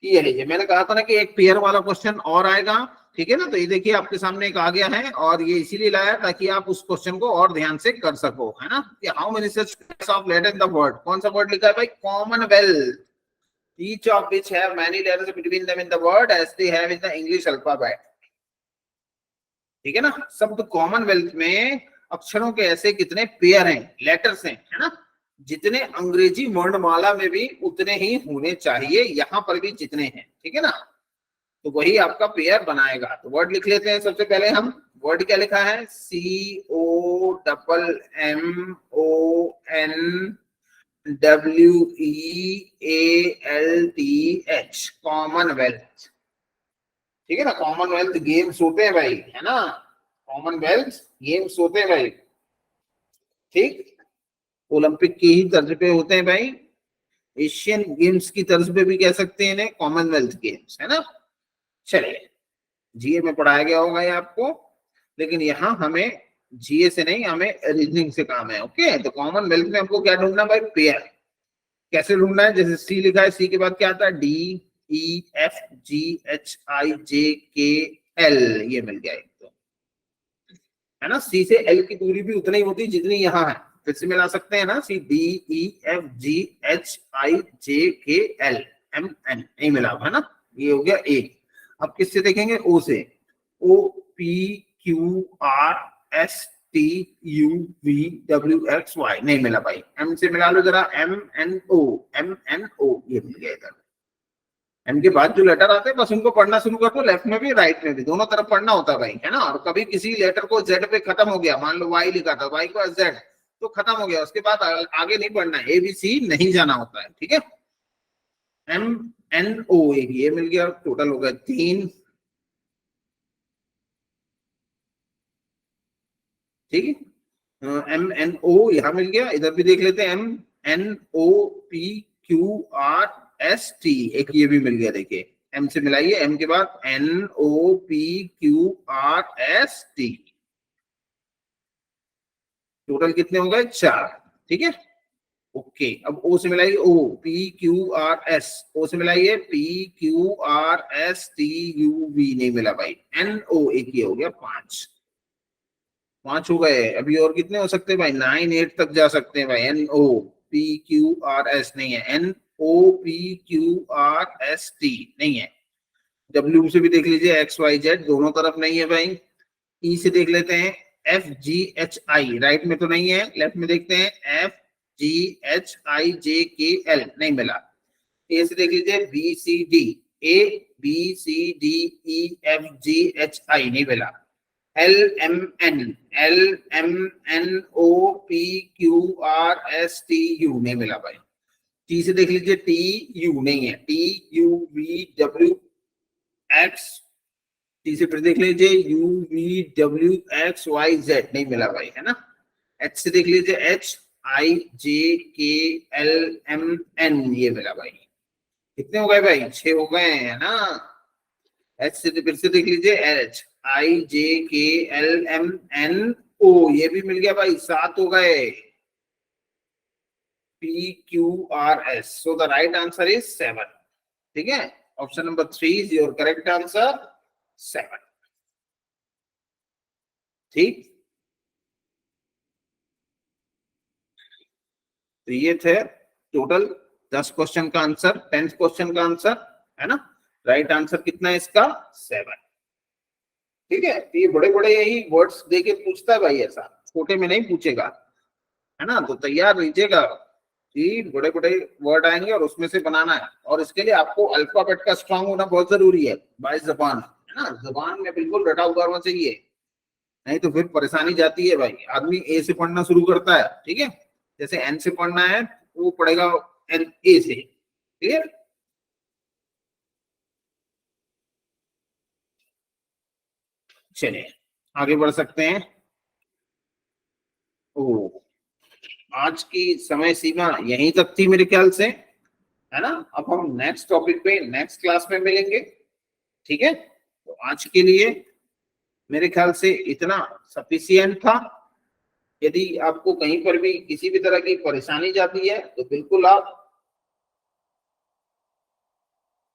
ये लीजिए, मैंने कहा था ना कि एक पेयर वाला क्वेश्चन और आएगा। ठीक है ना, तो ये देखिए आपके सामने एक आ गया है और ये इसीलिए लाया ताकि आप उस क्वेश्चन को और ध्यान से कर सको, है ना। कि how many such of letter in the word, कौन सा वर्ड लिखा है भाई? Commonwealth, each of which have many letters between them in the word as they have in the English alphabet। ठीक है ना, शब्द कॉमनवेल्थ में अक्षरों के ऐसे कितने पेयर हैं, लेटर्स हैं, है ना। जितने अंग्रेजी वर्णमाला में भी उतने ही होने चाहिए, यहां पर भी जितने हैं। ठीक है ना, तो वही आपका पेयर बनाएगा। तो वर्ड लिख लेते हैं सबसे पहले हम। वर्ड क्या लिखा है? COMMONWEALTH, Commonwealth. ठीक है ना, कॉमनवेल्थ गेम्स होते हैं भाई, है ना। कॉमनवेल्थ गेम्स होते हैं भाई। ठीक, ओलंपिक की ही तर्ज पे होते हैं भाई। एशियन गेम्स की तर्ज पे भी कह सकते हैं इन्हें कॉमनवेल्थ गेम्स, है ना। चलिए, जीए में पढ़ाया गया होगा ये आपको, लेकिन यहाँ हमें जीए से नहीं, हमें रीजनिंग से काम है। ओके, तो कॉमनवेल्थ में हमको क्या ढूंढना भाई? पेयर। कैसे ढूंढना है? जैसे सी लिखा है, सी के बाद क्या आता है? DEFGHIJKL, ये मिल गया एक तो, है ना। सी से एल की दूरी भी उतनी ही होती जितनी यहाँ है। फिर से मिला सकते हैं ना, CDEFGHIJKL नहीं मिला, है ना। ये हो गया ए। अब किससे देखेंगे? ओ से। OPQRSTUVWXY नहीं मिला भाई। एम से मिला लो जरा, MNO, ये मिल गया इधर। एम के बाद जो लेटर आते हैं बस उनको पढ़ना शुरू कर दो, लेफ्ट में भी राइट में भी, दोनों तरफ पढ़ना होता है भाई, है ना। और कभी किसी लेटर को जेड पे खत्म हो गया, मान लो वाई लिखा था, वाई को जेड, तो खत्म हो गया, उसके बाद आगे नहीं बढ़ना है, ABC नहीं जाना होता है, ठीक है। MNO ये मिल गया, टोटल हो गया 3, ठीक है। MNO यहाँ मिल गया, इधर भी देख लेते हैं, MNOPQRST, एक ये भी मिल गया, देखिए M से मिलाइए, M के बाद NOPQRST, टोटल कितने हो गए 4, ठीक है। ओके, अब O से मिलाइए, OPQRS, O से मिलाइए PQRSTUV, नहीं मिला भाई, NO एक ही हो गया, 5 हो गए। अभी और कितने हो सकते हैं भाई, 9 8 तक जा सकते हैं भाई। NOPQRS नहीं है, NOPQRST नहीं है। W से भी देख लीजिए, XYZ दोनों तरफ नहीं है भाई। E से देख लेते हैं, FGHI, राइट में तो नहीं है, लेफ्ट में देखते हैं, FGHIJKL नहीं मिला। A से देख लीजिए, BCD, ABCDEFGHI नहीं मिला। LMNOPQRSTU नहीं मिला भाई। T से देख लीजिए, TU नहीं है, TUVWX, T से फिर देख लीजिए, UVWXYZ नहीं मिला भाई, है ना। H से देख लीजिए, HIJKLMN ये मिला भाई। कितने हो गए भाई, 6 हो गए, है ना। H से फिर से देख लीजिए, HIJKLMNO ये भी मिल गया भाई, 7 हो गए। PQRS, so the right answer is 7, ठीक है। Option number 3 is your correct answer, 7, ठीक। तो ये थे टोटल 10 क्वेश्चन का आंसर, 10th क्वेश्चन का आंसर, है ना। राइट आंसर कितना है इसका, 7, ठीक है। तो ये बड़े बड़े यही वर्ड्स देके पूछता है भाई, ऐसा छोटे में नहीं पूछेगा, है ना। तो तैयार रहिएगा कि बड़े बड़े वर्ड आएंगे और उसमें से बनाना है, और इसके लिए आपको अल्फाबेट का स्ट्रांग होना बहुत जरूरी है भाई, जबान, है ना। जबान में बिल्कुल रटा हुआ होना चाहिए, नहीं तो फिर परेशानी जाती है भाई। आदमी ए से पढ़ना शुरू करता है, ठीक है, जैसे एन से पढ़ना है वो पढ़ेगा एन ए से, ठीक है। चलिए आगे बढ़ सकते हैं। ओ, आज की समय सीमा यहीं तक थी मेरे ख्याल से, है ना। अब हम नेक्स्ट टॉपिक पे नेक्स्ट क्लास में मिलेंगे, ठीक है। तो आज के लिए मेरे ख्याल से इतना सफिशियंट था। यदि आपको कहीं पर भी किसी भी तरह की परेशानी जाती है तो बिल्कुल आप